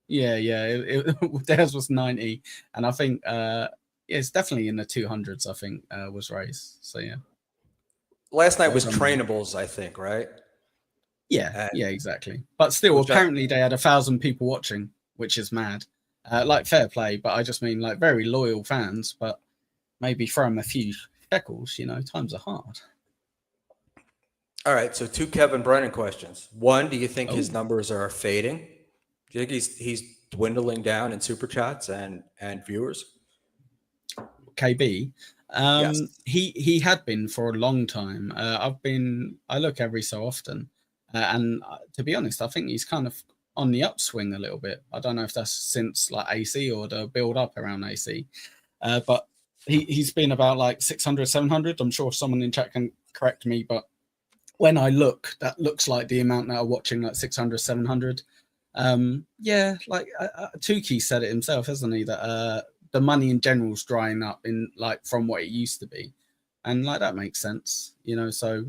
Speaker 3: Theirs was 90, and I think it's definitely in the 200s. I think was raised. So yeah.
Speaker 1: Last night was Trainables, I think, right?
Speaker 3: Yeah, exactly. But still, apparently they had 1,000 people watching, which is mad. Like fair play, but I just mean like very loyal fans. But maybe throw them a few shekels. Times are hard.
Speaker 1: All right, so 2 Kevin Brennan questions. One, do you think his numbers are fading? Do you think he's dwindling down in super chats and viewers?
Speaker 3: KB,
Speaker 1: yes.
Speaker 3: He had been for a long time. I look every so often. And to be honest, I think he's kind of on the upswing a little bit. I don't know if that's since like AC or the build up around AC, but he's been about like 600, 700. I'm sure someone in chat can correct me, but when I look, that looks like the amount that are watching, like 600, 700. Yeah, like Tukey said it himself, hasn't he? That the money in general is drying up in like from what it used to be, and like that makes sense, So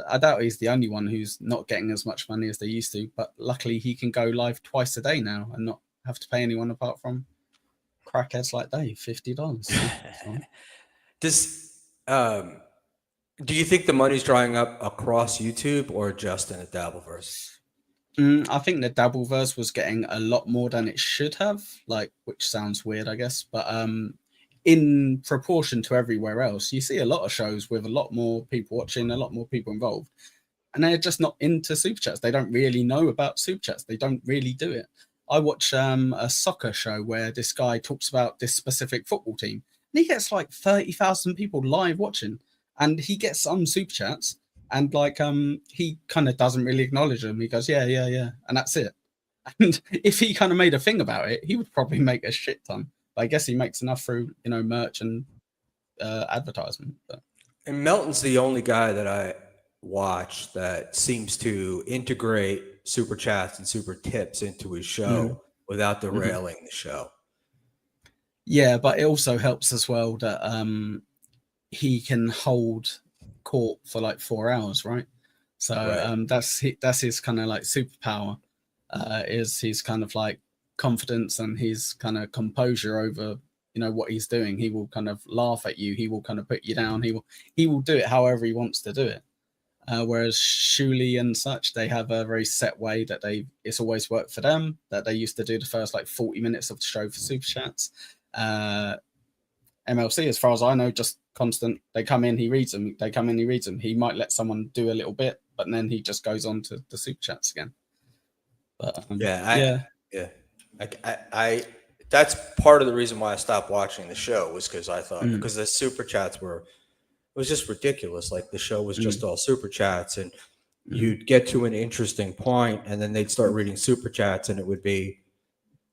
Speaker 3: I doubt he's the only one who's not getting as much money as they used to, but luckily he can go live twice a day now and not have to pay anyone apart from crackheads like Dave, $50.
Speaker 1: Do you think the money's drying up across YouTube or just in the Dabbleverse?
Speaker 3: I think the Dabbleverse was getting a lot more than it should have, which sounds weird, I guess, but in proportion to everywhere else, you see a lot of shows with a lot more people watching, a lot more people involved, and they're just not into super chats. They don't really know about super chats. They don't really do it. I watch a soccer show where this guy talks about this specific football team, and he gets like 30,000 people live watching, and he gets some super chats, and he kind of doesn't really acknowledge them. He goes, yeah, and that's it. And if he kind of made a thing about it, he would probably make a shit ton. I guess he makes enough through, merch and advertisement. But.
Speaker 1: And Melton's the only guy that I watch that seems to integrate super chats and super tips into his show without derailing the show.
Speaker 3: Yeah, but it also helps as well that he can hold court for like 4 hours, right? So that's his kind of like superpower. is his kind of like confidence and his kind of composure over, you know, what he's doing. He will kind of laugh at you. He will kind of put you down. He will do it however he wants to do it. Whereas Schmuel and such, they have a very set way that it's always worked for them, that they used to do the first like 40 minutes of the show for super chats. MLC, as far as I know, just constant. They come in, he reads them. They come in, he reads them. He might let someone do a little bit, but then he just goes on to the super chats again. But
Speaker 1: I that's part of the reason why I stopped watching the show, was because I thought because the super chats it was just ridiculous. Like the show was just all super chats, and you'd get to an interesting point, and then they'd start reading super chats, and it would be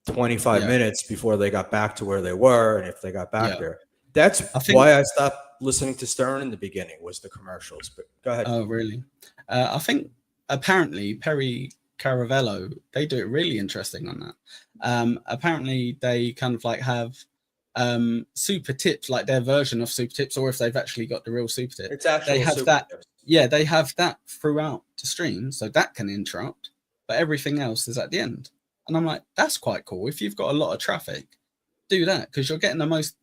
Speaker 1: 25 minutes before they got back to where they were, and if they got back there. That's why I stopped listening to Stern in the beginning, was the commercials. But go ahead.
Speaker 3: Oh, really? I think apparently Perry Caravello, they do it really interesting on that. Apparently they kind of like have super tips, like their version of super tips, or if they've actually got the real super tip.
Speaker 1: It's actually
Speaker 3: they have that tips. Yeah, they have that throughout the stream, so that can interrupt, but everything else is at the end. And I'm like, that's quite cool. If you've got a lot of traffic, do that, because you're getting the most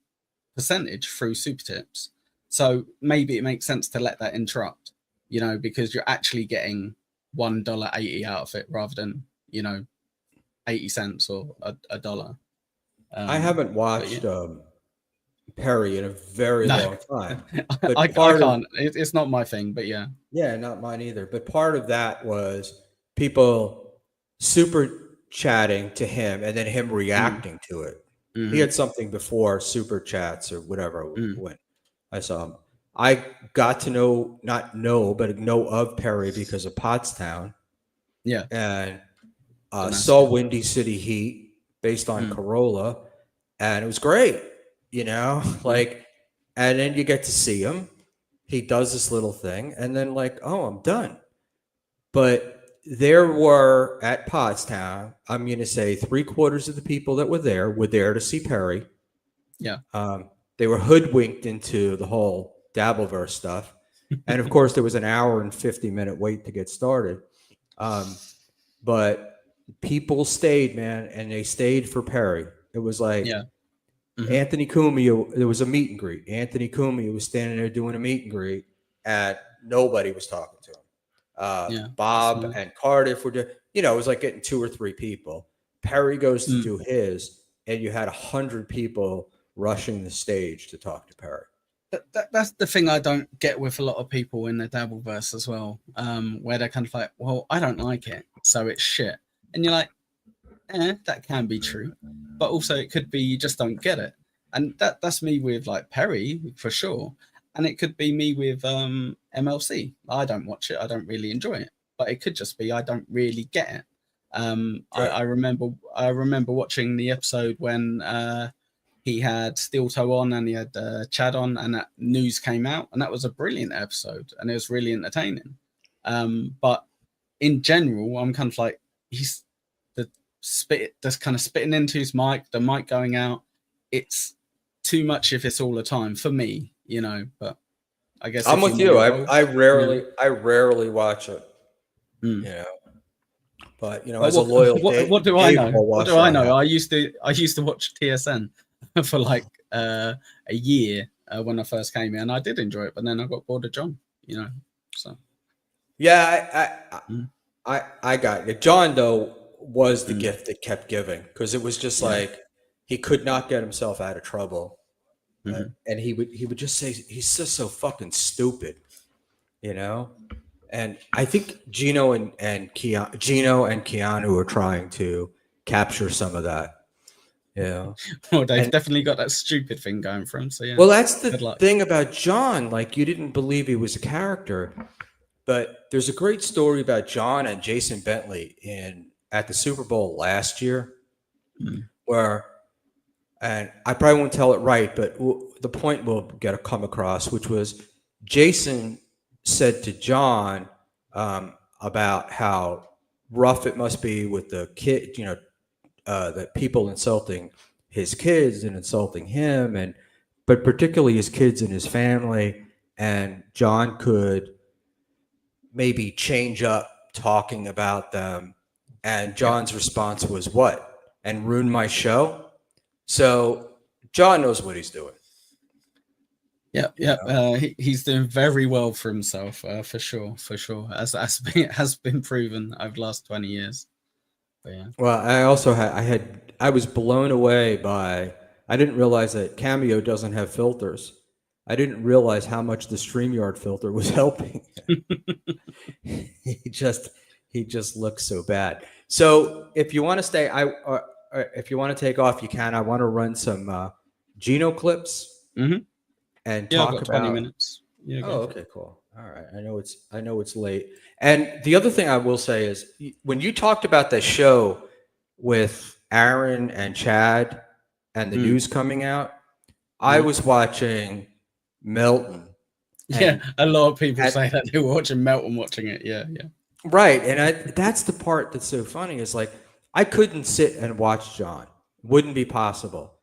Speaker 3: percentage through super tips. So maybe it makes sense to let that interrupt, you know, because you're actually getting $1.80 out of it rather than, you know, 80 cents or a dollar.
Speaker 1: I haven't watched Perry in a very long time. But
Speaker 3: I can't. It's not my thing, but yeah.
Speaker 1: Yeah, not mine either. But part of that was people super chatting to him and then him reacting to it. He had something before super chats or whatever when I saw him. I got to not know of Perry because of Pottstown.
Speaker 3: Yeah.
Speaker 1: And saw Windy City Heat based on Corolla, and it was great, you know, like, and then you get to see him. He does this little thing, and then like, oh, I'm done. But there were at Pottstown, I'm going to say 3/4 of the people that were there to see Perry.
Speaker 3: Yeah.
Speaker 1: They were hoodwinked into the whole Dabbleverse stuff. And of course, there was an hour and 50-minute wait to get started. But people stayed, man, and they stayed for Perry. It was like Anthony Cumia, there was a meet and greet. Anthony Cumia was standing there doing a meet and greet, and nobody was talking to him. Bob and Cardiff were doing, you know, it was like getting 2 or 3 people. Perry goes to do his, and you had 100 people rushing the stage to talk to Perry.
Speaker 3: That's the thing I don't get with a lot of people in the Dabbleverse as well, where they're kind of like, well, I don't like it, so it's shit. And you're like, that can be true. But also it could be you just don't get it. And that's me with like Perry for sure. And it could be me with MLC. I don't watch it. I don't really enjoy it. But it could just be I don't really get it. I remember watching the episode when he had Steel Toe on and he had Chad on, and that news came out, and that was a brilliant episode and it was really entertaining. But in general, I'm kind of like, he's just kind of spitting into his mic, the mic going out. It's too much if it's all the time for me, you know. But I guess
Speaker 1: I'm with you. I rarely watch it, you know. But you know, as a loyal,
Speaker 3: what do I know? What do I know? I used to watch TSN for like a year when I first came in, and I did enjoy it. But then I got bored of John, you know. So
Speaker 1: yeah, I got it. John though was the gift that kept giving, because it was just like he could not get himself out of trouble, and he would just say he's just so fucking stupid, you know. And I think Gino and Keanu are trying to capture some of that. Yeah.
Speaker 3: Well, they've definitely got that stupid thing going for him. So yeah.
Speaker 1: Well, that's the thing about John. Like, you didn't believe he was a character, but there's a great story about John and Jason Bentley at the Super Bowl last year, where, and I probably won't tell it right, but the point will come across, which was Jason said to John about how rough it must be with the kid, you know, the people insulting his kids and insulting him, but particularly his kids and his family. And John could maybe change up talking about them And John's response was, what? And ruin my show? So John knows what he's doing.
Speaker 3: He's doing very well for himself, for sure, as has been proven over the last 20 years. But yeah.
Speaker 1: Well, I also I was blown away by, I didn't realize that Cameo doesn't have filters. I didn't realize how much the StreamYard filter was helping. He just looks so bad. So if you want to stay, if you want to take off, you can. I want to run some Geno clips and talk
Speaker 3: I've got
Speaker 1: about
Speaker 3: 20 minutes. Yeah,
Speaker 1: oh, okay, cool. All right. I know it's late. And the other thing I will say is, when you talked about the show with Aaron and Chad and the news coming out, I was watching Melton.
Speaker 3: Yeah, a lot of people say that they're watching Melton watching it. Yeah.
Speaker 1: Right. And that's the part that's so funny, is like, I couldn't sit and watch John. Wouldn't be possible.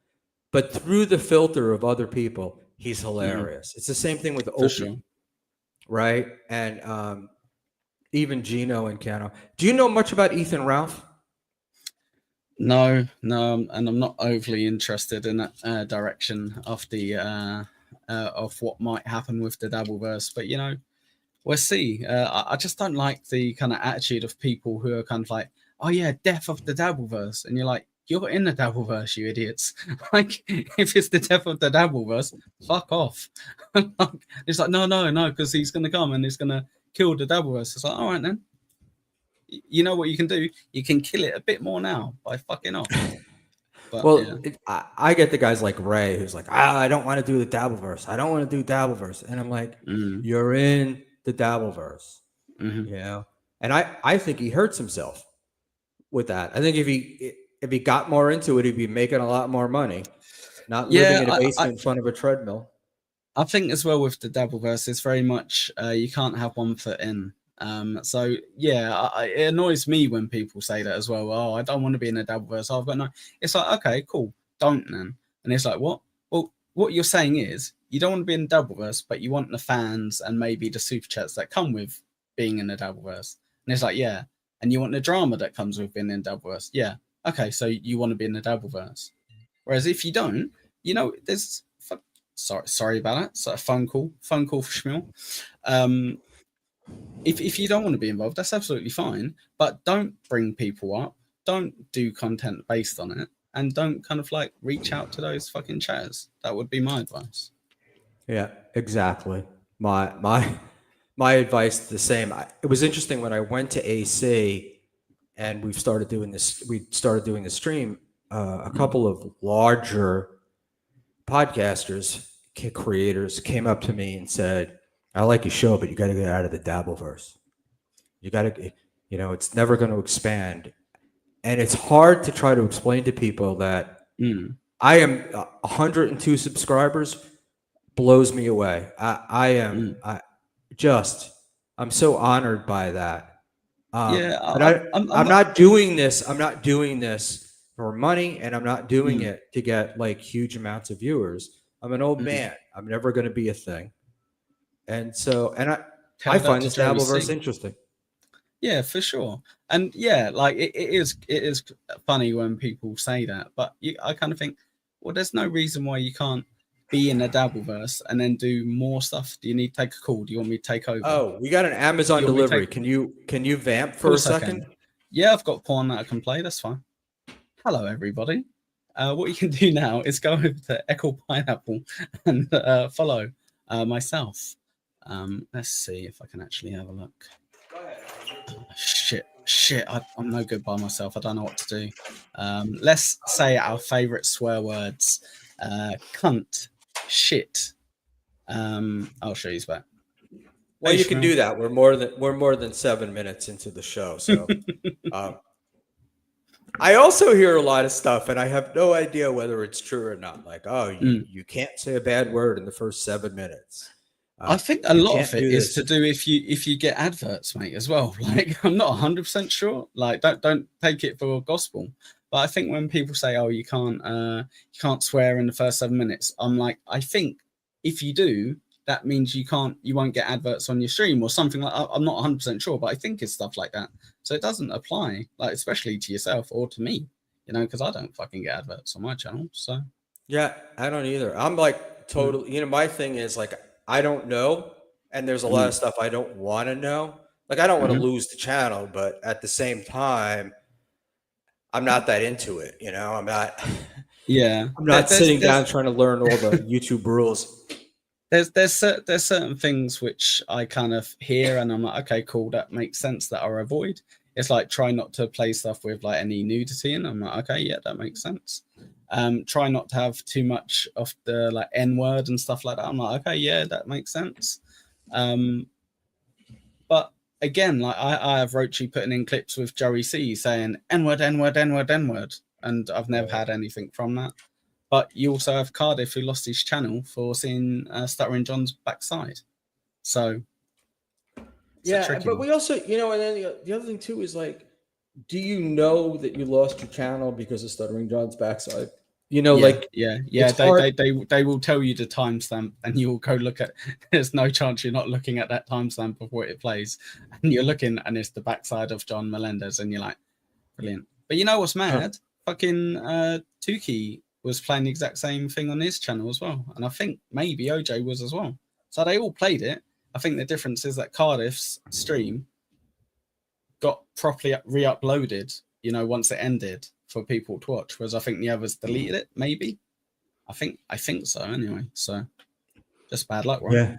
Speaker 1: But through the filter of other people, he's hilarious. It's the same thing with Opie. Sure. Right? And even Geno and Cano. Do you know much about Ethan Ralph?
Speaker 3: No, and I'm not overly interested in that direction of of what might happen with the Dabbleverse. But we'll see. I just don't like the kind of attitude of people who are kind of like, oh yeah, death of the Dabbleverse, and you're like, you're in the Dabbleverse, you idiots. Like, if it's the death of the Dabbleverse, fuck off. It's like, no, because he's going to come and he's going to kill the Dabbleverse. It's like, all right, then. You know what you can do? You can kill it a bit more now by fucking off. But,
Speaker 1: well, yeah. I get the guys like Ray who's like, I don't want to do the Dabbleverse. I don't want to do Dabbleverse. And I'm like, you're in the Dabbleverse. And I think he hurts himself with that. I think if he got more into it, he'd be making a lot more money, not living in a basement in front of a treadmill.
Speaker 3: I think as well with the Dabbleverse, it's very much you can't have one foot in. So yeah, it annoys me when people say that as well. Oh, I don't want to be in a Dabbleverse. I've got no. It's like, okay, cool, don't then. And it's like, what? Well, what you're saying is you don't want to be in the Dabbleverse, but you want the fans and maybe the super chats that come with being in the Dabbleverse. And it's like, yeah, and you want the drama that comes with being in Dabbleverse. Yeah, okay, so you want to be in the Dabbleverse. Whereas if you don't, there's sorry about that. So a phone call for Schmuel. If you don't want to be involved, that's absolutely fine. But don't bring people up. Don't do content based on it, and don't kind of like reach out to those fucking chatters. That would be my advice.
Speaker 1: Yeah, exactly. My advice is the same. It was interesting when I went to AC, and we started doing this. We started doing the stream. A couple of larger podcasters, creators, came up to me and said, I like your show, but you got to get out of the Dabbleverse. You got to, it's never going to expand. And it's hard to try to explain to people that I am 102 subscribers blows me away. I'm so honored by that. I'm not doing this. I'm not doing this for money, and I'm not doing it to get like huge amounts of viewers. I'm an old man. I'm never going to be a thing. And so, I find this Dabbleverse interesting.
Speaker 3: Yeah, for sure. And yeah, like it is funny when people say that, but I kind of think, well, there's no reason why you can't be in a Dabbleverse and then do more stuff. Do you need to take a call? Do you want me to take over?
Speaker 1: Oh, we got an Amazon delivery. Can you vamp for a second?
Speaker 3: Yeah, I've got porn that I can play. That's fine. Hello, everybody. What you can do now is go over to Echo Pineapple and follow myself. Let's see if I can actually have a look.
Speaker 1: Go ahead.
Speaker 3: Shit, I'm no good by myself. I don't know what to do. Let's say our favorite swear words. Cunt, shit. I'll show you back.
Speaker 1: Well, you can do that. We're more than 7 minutes into the show, so I also hear a lot of stuff, and I have no idea whether it's true or not. Like, oh, you can't say a bad word in the first 7 minutes.
Speaker 3: I think a lot of it is to do if you get adverts, mate, as well. Like, I'm not 100% sure. Like, don't take it for gospel. But I think when people say, "Oh, you can't swear in the first 7 minutes," I'm like, I think if you do, that means you won't get adverts on your stream or something like that. I'm not 100% sure, but I think it's stuff like that. So it doesn't apply, like, especially to yourself or to me, you know, because I don't fucking get adverts on my channel. So
Speaker 1: Yeah, I don't either. I'm like totally, you know, my thing is like, I don't know. And there's a lot of stuff I don't want to know. Like, I don't want to lose the channel, but at the same time, I'm not that into it. You know, I'm not sitting down trying to learn all the YouTube rules.
Speaker 3: There's certain things which I kind of hear and I'm like, okay, cool, that makes sense, that I avoid. It's like, try not to play stuff with like any nudity, and I'm like, okay, yeah, that makes sense. Try not to have too much of the like N-word and stuff like that. I'm like, okay, yeah, that makes sense. But again, like I have Rochi putting in clips with Joey C saying N-word, N-word, N-word, N-word, and I've never had anything from that. But you also have Cardiff, who lost his channel for seeing Stuttering John's backside. So
Speaker 1: yeah, but we also, you know, and then the other thing too is like, do you know that you lost your channel because of Stuttering John's backside? You know,
Speaker 3: yeah. They will tell you the timestamp, and you will go look at. There's no chance you're not looking at that timestamp before it plays, and you're looking, and it's the backside of John Melendez, and you're like, brilliant. But you know what's mad? Fucking Tukey was playing the exact same thing on his channel as well, and I think maybe OJ was as well. So they all played it. I think the difference is that Cardiff's stream got properly re-uploaded, you know, once it ended for people to watch, whereas I think the others deleted it. Maybe, I think so. Anyway, so just bad luck, right?
Speaker 1: Yeah,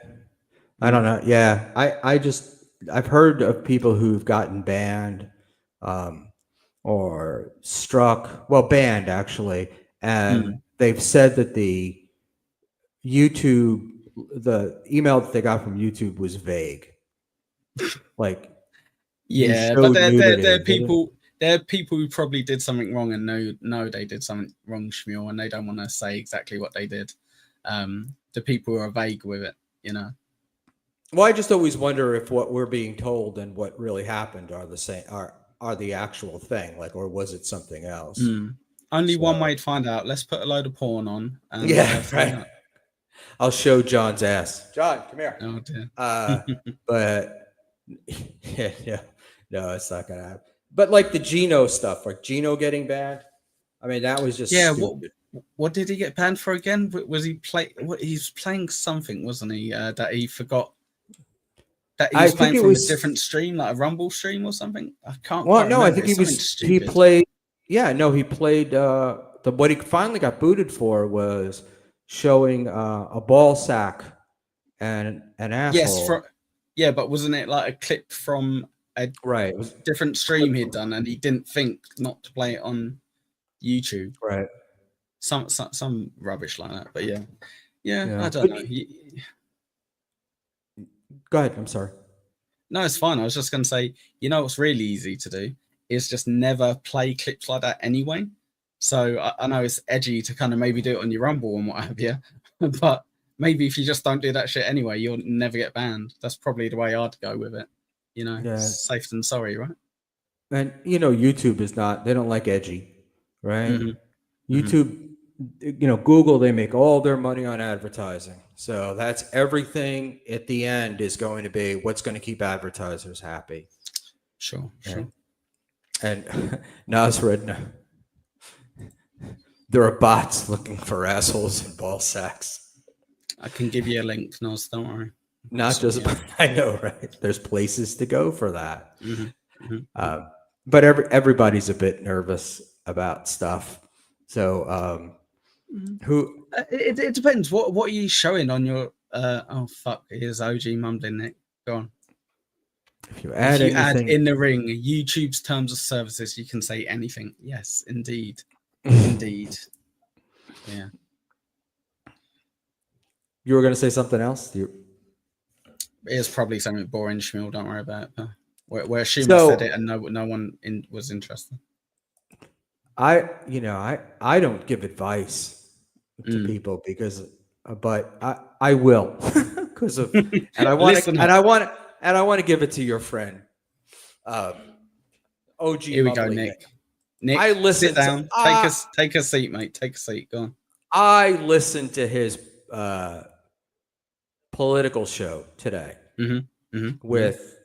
Speaker 1: I don't know. Yeah, I've heard of people who've gotten banned, or struck. Well, banned actually, and they've said that the email that they got from YouTube was vague. Like,
Speaker 3: yeah, but there are people who probably did something wrong and know they did something wrong, Schmuel, and they don't want to say exactly what they did. The people who are vague with it, you know.
Speaker 1: Well, I just always wonder if what we're being told and what really happened are the same, are the actual thing, like, or was it something else?
Speaker 3: Only one way to find out. Let's put a load of porn on. And,
Speaker 1: right. I'll show John's ass. John, come here.
Speaker 3: Oh dear.
Speaker 1: But yeah, no, it's not gonna happen. But like the Gino stuff, like Gino getting banned. I mean, that was just stupid.
Speaker 3: What did he get banned for again? Was he he's playing something, wasn't he? That he forgot. That he was playing from a different stream, like a Rumble stream or something. I can't.
Speaker 1: Well, no, I think he played. Yeah, no, he played. What he finally got booted for was showing a ball sack and an asshole.
Speaker 3: Yes, but wasn't it like a clip from a different stream he'd done, and he didn't think not to play it on YouTube?
Speaker 1: Right.
Speaker 3: Some rubbish like that. But yeah. I don't know.
Speaker 1: Go ahead. I'm sorry.
Speaker 3: No, it's fine. I was just going to say, you know, what's really easy to do is just never play clips like that anyway. So I know it's edgy to kind of maybe do it on your Rumble and what have you, but maybe if you just don't do that shit anyway, you'll never get banned. That's probably the way I'd go with it. You know, safe than sorry, right?
Speaker 1: And, you know, YouTube is not, they don't like edgy, right? YouTube, you know, Google, they make all their money on advertising. So that's everything at the end is going to be what's going to keep advertisers happy.
Speaker 3: Sure.
Speaker 1: And Nas read, there are bots looking for assholes and ball sacks.
Speaker 3: I can give you a link, Nas, don't worry.
Speaker 1: Not just, I know, right? There's places to go for that. But everybody's a bit nervous about stuff. So, it
Speaker 3: depends. What are you showing on your? Oh fuck! Here's OG mumbling Nick. Go on.
Speaker 1: If you add
Speaker 3: in the ring, YouTube's terms of services, you can say anything. Yes, indeed, indeed. Yeah.
Speaker 1: You were going to say something else?
Speaker 3: It's probably something boring, Schmuel. Don't worry about it. Where Schumer said it and no one was interested.
Speaker 1: I don't give advice to people but I will because of, and I want to give it to your friend, OG.
Speaker 3: Here we go, Nick. Nick,
Speaker 1: I listen.
Speaker 3: Sit down. Take a seat, mate. Take a seat. Go on.
Speaker 1: I listen to his political show today with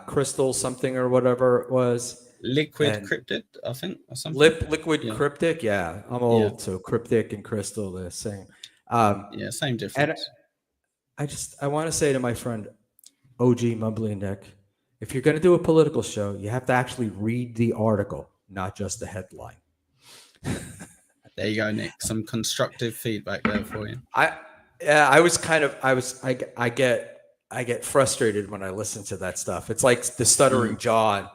Speaker 1: Crystal something or whatever it was.
Speaker 3: Liquid
Speaker 1: And
Speaker 3: Cryptid, I think, or something.
Speaker 1: Liquid Cryptic. Yeah, I'm old, so Cryptic and Crystal the same.
Speaker 3: Yeah, same
Speaker 1: And
Speaker 3: difference.
Speaker 1: I want to say to my friend OG Mumbling Nick, if you're going to do a political show, you have to actually read the article, not just the headline.
Speaker 3: There you go, Nick. Some constructive feedback there for you.
Speaker 1: I get frustrated when I listen to that stuff. It's like the Stuttering John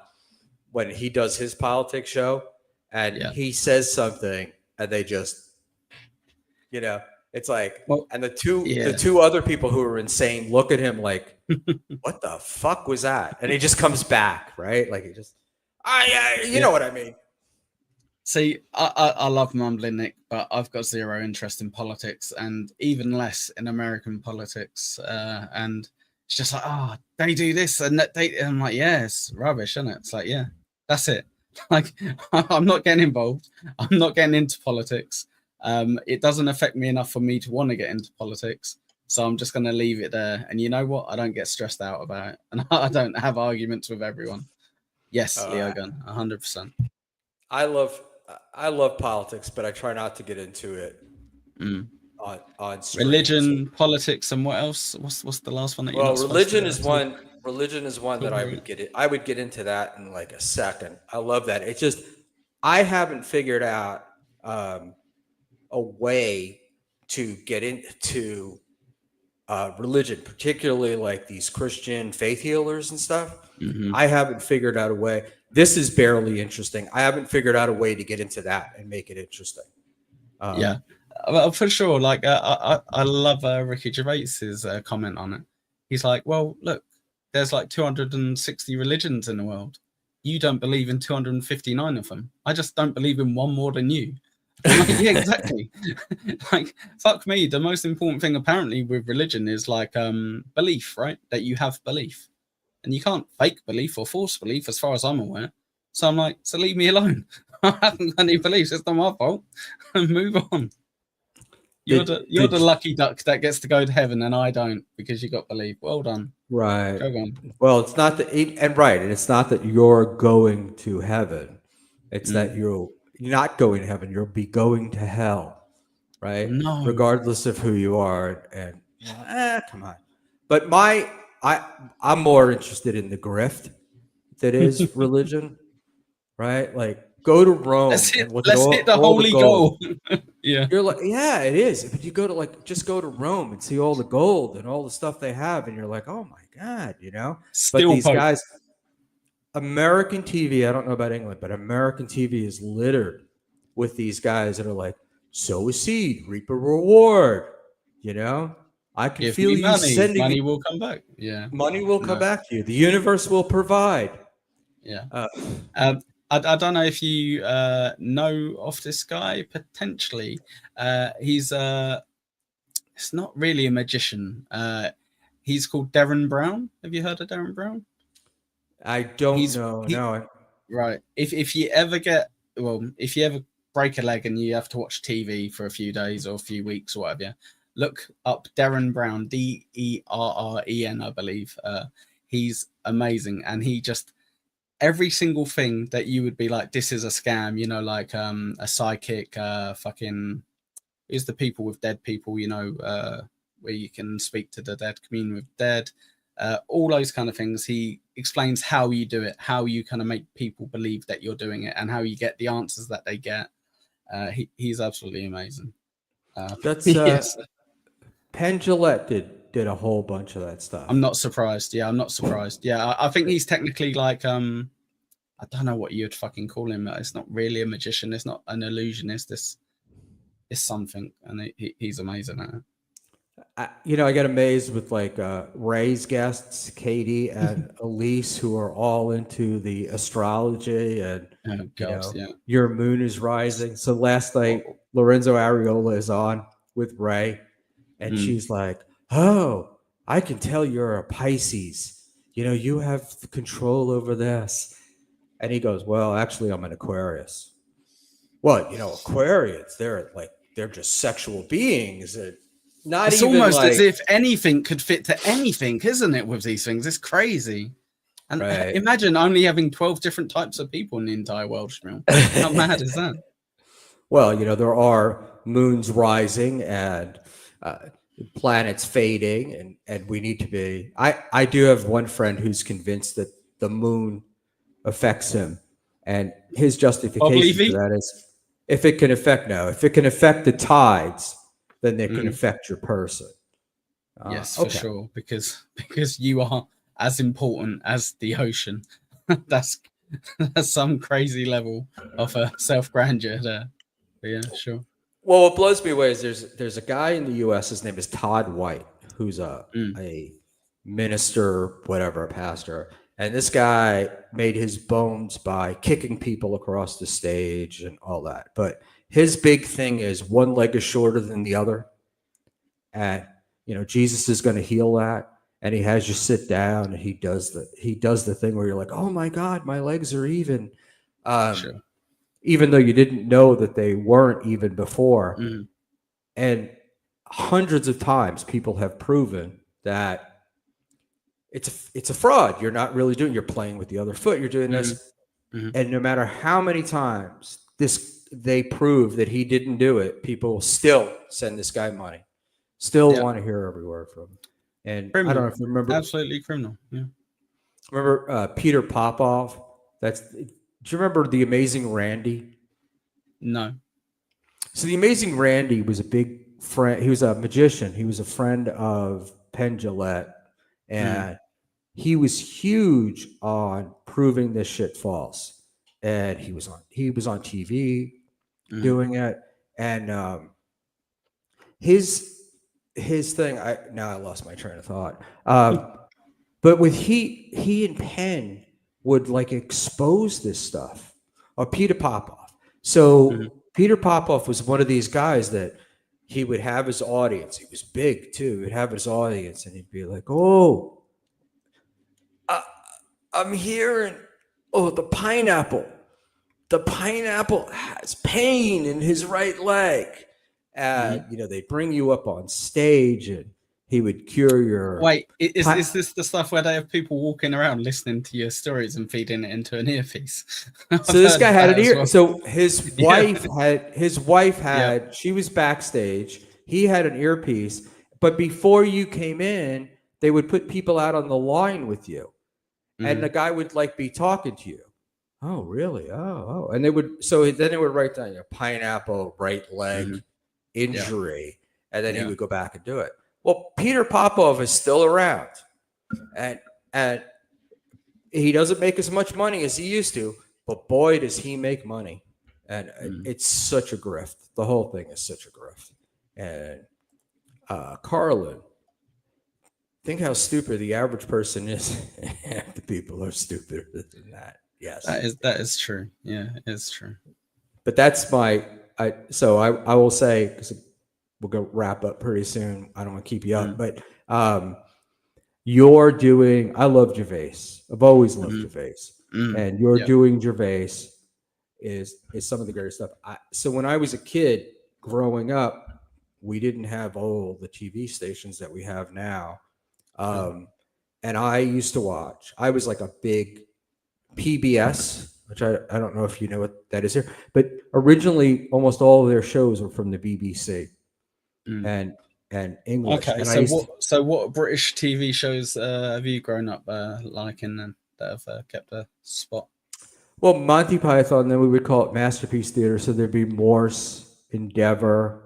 Speaker 1: when he does his politics show and he says something and they just, it's like, and the two other people who are insane look at him like, what the fuck was that? And he just comes back, right? Like he just, you know what I mean?
Speaker 3: See, I love Mumbling Nick, but I've got zero interest in politics and even less in American politics. And it's just like, they do this and that. I'm like, yeah, it's rubbish, isn't it? It's like, yeah, that's it. Like, I'm not getting involved. I'm not getting into politics. It doesn't affect me enough for me to want to get into politics. So I'm just going to leave it there. And you know what? I don't get stressed out about it. And I don't have arguments with everyone. Yes, Leo Gunn, 100%.
Speaker 1: I love politics, but I try not to get into it on
Speaker 3: religion, politics, and what else? What's the last one that you?
Speaker 1: Well, religion is one. Religion is one that I would get into that in like a second. I love that. It's just I haven't figured out a way to get into religion, particularly like these Christian faith healers and stuff. I haven't figured out a way. This is barely interesting. I haven't figured out a way to get into that and make it interesting.
Speaker 3: Well, for sure. Like I love Ricky Gervais's comment on it. He's like, well, look, there's like 260 religions in the world. You don't believe in 259 of them. I just don't believe in one more than you. Like, yeah, exactly. Like, fuck me. The most important thing apparently with religion is like belief, right? That you have belief. And you can't fake belief or force belief as far as I'm aware. So I'm like, so leave me alone. I haven't got any beliefs. It's not my fault. Move on. You're the lucky duck that gets to go to heaven and I don't because you got belief. Well done.
Speaker 1: Right.
Speaker 3: Go on.
Speaker 1: Well, it's not that, and it's not that you're going to heaven. It's that you're not going to heaven. You'll be going to hell, right?
Speaker 3: No.
Speaker 1: Regardless of who you are. And come on. But I'm more interested in the grift that is religion, right? Like go to Rome.
Speaker 3: Let's hit the holy goal. Yeah.
Speaker 1: You're like, yeah, it is. But you go to just go to Rome and see all the gold and all the stuff they have. And you're like, oh my God, But these guys, American TV, I don't know about England, but American TV is littered with these guys that are like, sow a seed, reap a reward, I can feel you sending
Speaker 3: money will come back. Yeah,
Speaker 1: money will come back to you. The universe will provide.
Speaker 3: Yeah. I don't know if you know of this guy. Potentially, he's it's not really a magician. He's called Darren Brown. Have you heard of Darren Brown?
Speaker 1: I don't know. No.
Speaker 3: Right. If you ever break a leg and you have to watch TV for a few days or a few weeks or whatever, look up Darren Brown, Derren, I believe. He's amazing. And he just, every single thing that you would be like, this is a scam, like a psychic, fucking, is the people with dead people, where you can speak to the dead, commune with dead, all those kind of things. He explains how you do it, how you kind of make people believe that you're doing it and how you get the answers that they get. He's absolutely amazing.
Speaker 1: That's yes. Penn Jillette did a whole bunch of that stuff.
Speaker 3: I'm not surprised. Yeah, I'm not surprised. Yeah, I think he's technically like I don't know what you'd fucking call him. It's not really a magician. It's not an illusionist. It's something, and he's amazing at it.
Speaker 1: I get amazed with like Ray's guests, Katie and Elise, who are all into the astrology and your moon is rising. So last night, Lorenzo Ariola is on with Ray, and she's like, "Oh, I can tell you're a Pisces. You have control over this." And he goes, "Well, actually, I'm an Aquarius." Well, Aquarians, they're just sexual beings. Not
Speaker 3: It's
Speaker 1: even
Speaker 3: almost
Speaker 1: like,
Speaker 3: as if anything could fit to anything, isn't it? With these things, it's crazy. And
Speaker 1: right.
Speaker 3: imagine only having 12 different types of people in the entire world, Schmuel. How mad is that?
Speaker 1: Well, there are moons rising and planets fading, and we need to be. I do have one friend who's convinced that the moon affects him, and his
Speaker 3: Bob
Speaker 1: justification for
Speaker 3: Levy?
Speaker 1: that is if it can affect the tides, then they can affect your person.
Speaker 3: Yes, for sure, because you are as important as the ocean. that's some crazy level of self grandeur there. But yeah, sure.
Speaker 1: Well, what blows me away is there's a guy in the U.S. His name is Todd White, who's a minister, whatever, a pastor, and this guy made his bones by kicking people across the stage and all that. But his big thing is one leg is shorter than the other, and Jesus is going to heal that, and he has you sit down, and he does the thing where you're like, oh my God, my legs are even.
Speaker 3: Sure.
Speaker 1: Even though you didn't know that they weren't even before. And hundreds of times people have proven that it's a fraud. You're not really you're playing with the other foot. You're doing this. And no matter how many times they prove that he didn't do it, people still send this guy money, still want to hear every word from him. And criminal. I don't know if you remember.
Speaker 3: Absolutely criminal. Yeah.
Speaker 1: Remember Peter Popoff? Do you remember The Amazing Randy?
Speaker 3: No.
Speaker 1: So The Amazing Randy was a big friend. He was a magician. He was a friend of Penn Jillette. And he was huge on proving this shit false. And he was on TV doing it. And his thing, now I lost my train of thought. But with he and Penn would like expose this stuff, or Peter Popoff. So Peter Popoff was one of these guys that he would have his audience. He was big too. He'd have his audience, and he'd be like, "Oh, I'm hearing, the pineapple. The pineapple has pain in his right leg." And they bring you up on stage, and he would cure your.
Speaker 3: Wait, is this the stuff where they have people walking around listening to your stories and feeding it into an earpiece?
Speaker 1: So this guy had an ear. Well. So his wife had. She was backstage. He had an earpiece, but before you came in, they would put people out on the line with you, and the guy would like be talking to you. Oh, really? Oh, and they would. So then they would write down pineapple, right leg injury, and then he would go back and do it. Well, Peter Popoff is still around, and he doesn't make as much money as he used to, but boy, does he make money. And it's such a grift. The whole thing is such a grift. And Carlin, think how stupid the average person is. Half the people are stupider than that. Yes.
Speaker 3: That is true. Yeah, it's true.
Speaker 1: But that's I will say, because we'll go wrap up pretty soon. I don't want to keep you up, but you're doing. I love Gervais. I've always loved Gervais, and you're doing Gervais is some of the greatest stuff. So when I was a kid growing up, we didn't have all the TV stations that we have now, and I used to watch. I was like a big PBS, which I don't know if you know what that is here, but originally almost all of their shows were from the BBC. And English.
Speaker 3: Okay,
Speaker 1: and
Speaker 3: so what British TV shows have you grown up liking then that have kept a spot?
Speaker 1: Well, Monty Python, then we would call it Masterpiece Theater. So there'd be Morse, Endeavor.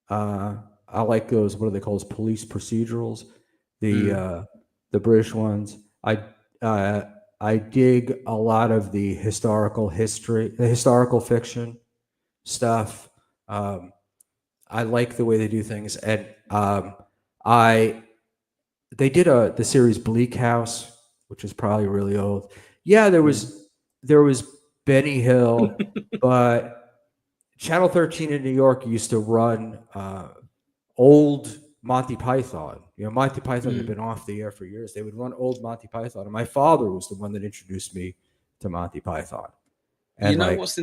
Speaker 1: I like those. What are they called? Police procedurals. The British ones. I dig a lot of the historical fiction stuff. I like the way they do things, and they did the series Bleak House, which is probably really old. Yeah, there was Benny Hill, but Channel 13 in New York used to run old Monty Python. Monty Python had been off the air for years. They would run old Monty Python, and my father was the one that introduced me to Monty Python. And
Speaker 3: what's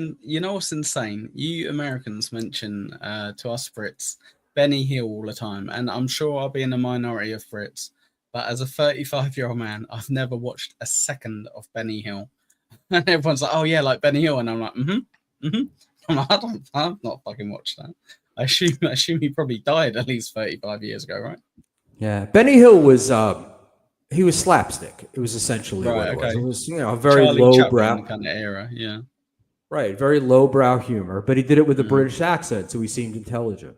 Speaker 3: insane? You Americans mention to us Brits Benny Hill all the time, and I'm sure I'll be in the minority of Brits. But as a 35-year-old man, I've never watched a second of Benny Hill. And everyone's like, "Oh yeah, like Benny Hill," and I'm like, I'm like, I've not fucking watched that. I assume he probably died at least 35 years ago, right?
Speaker 1: Yeah, Benny Hill was he was slapstick. It was essentially what it was.
Speaker 3: Okay.
Speaker 1: It was, you know, a very
Speaker 3: Charlie
Speaker 1: lowbrow
Speaker 3: Chaplin kind of era, yeah.
Speaker 1: Right, very lowbrow humor, but he did it with a British accent, so he seemed intelligent.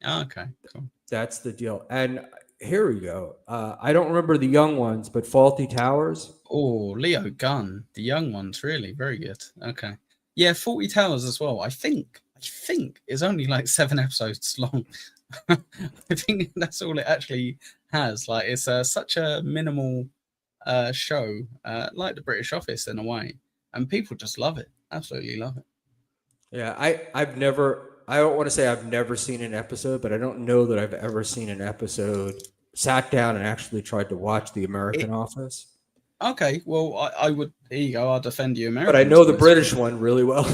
Speaker 3: Oh, okay, cool.
Speaker 1: That's the deal. And here we go. I don't remember the young ones, but Faulty Towers.
Speaker 3: Oh, Leo Gunn, the young ones, really very good. Okay, yeah, 40 Towers as well. I think is only like 7 episodes long. I think that's all it actually has. Like, it's such a minimal show, like the British Office in a way, and people just love it. Absolutely love it.
Speaker 1: Yeah, I don't want to say I've never seen an episode, but I don't know that I've ever seen an episode, sat down and actually tried to watch The American Office.
Speaker 3: Okay, well, I would, here you go, I'll defend you, American.
Speaker 1: But I know the British one really well.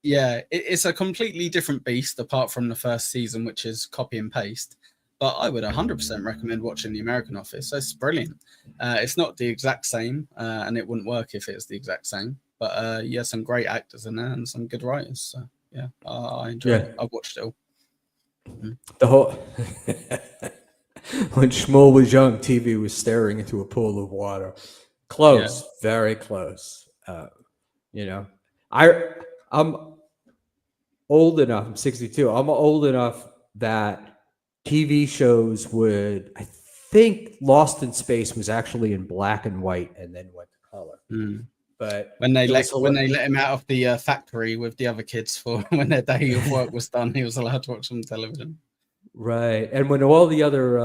Speaker 3: Yeah, it's a completely different beast apart from the first season, which is copy and paste. But I would 100% recommend watching The American Office. It's brilliant. It's not the exact same, and it wouldn't work if it's the exact same. But yeah, some great actors in there and some good writers. So yeah, I enjoy it. I've watched it all.
Speaker 1: The whole when Schmuel was young, TV was staring into a pool of water. Close, very close. You know, I'm old enough. I'm 62. I'm old enough that TV shows would. I think Lost in Space was actually in black and white and then went to color. But
Speaker 3: when they let him out of the factory with the other kids for when their day of work was done, he was allowed to watch some television.
Speaker 1: Right, and when all the other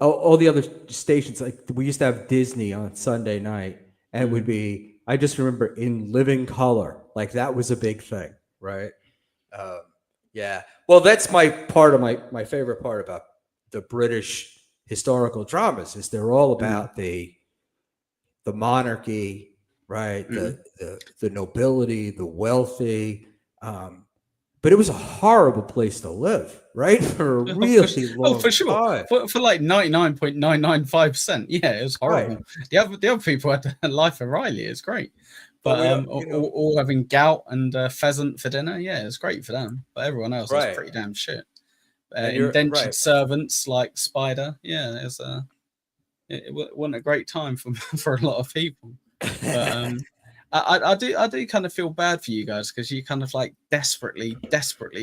Speaker 1: all the other stations, like we used to have Disney on Sunday night, and it would be, I just remember, in living color, like that was a big thing, right? Yeah, well, that's my favorite part about the British historical dramas is they're all about the monarchy, right? The nobility, the wealthy. But it was a horrible place to live, right? For a really long
Speaker 3: for sure.
Speaker 1: time.
Speaker 3: For like 99.995%. Yeah, it was horrible. Right. The other people had a life of Riley. It's great. But all having gout and pheasant for dinner. Yeah, it's great for them. But everyone else is pretty damn shit. Indentured servants like Spider. Yeah, it wasn't a great time for a lot of people. But I do kind of feel bad for you guys because you kind of like desperately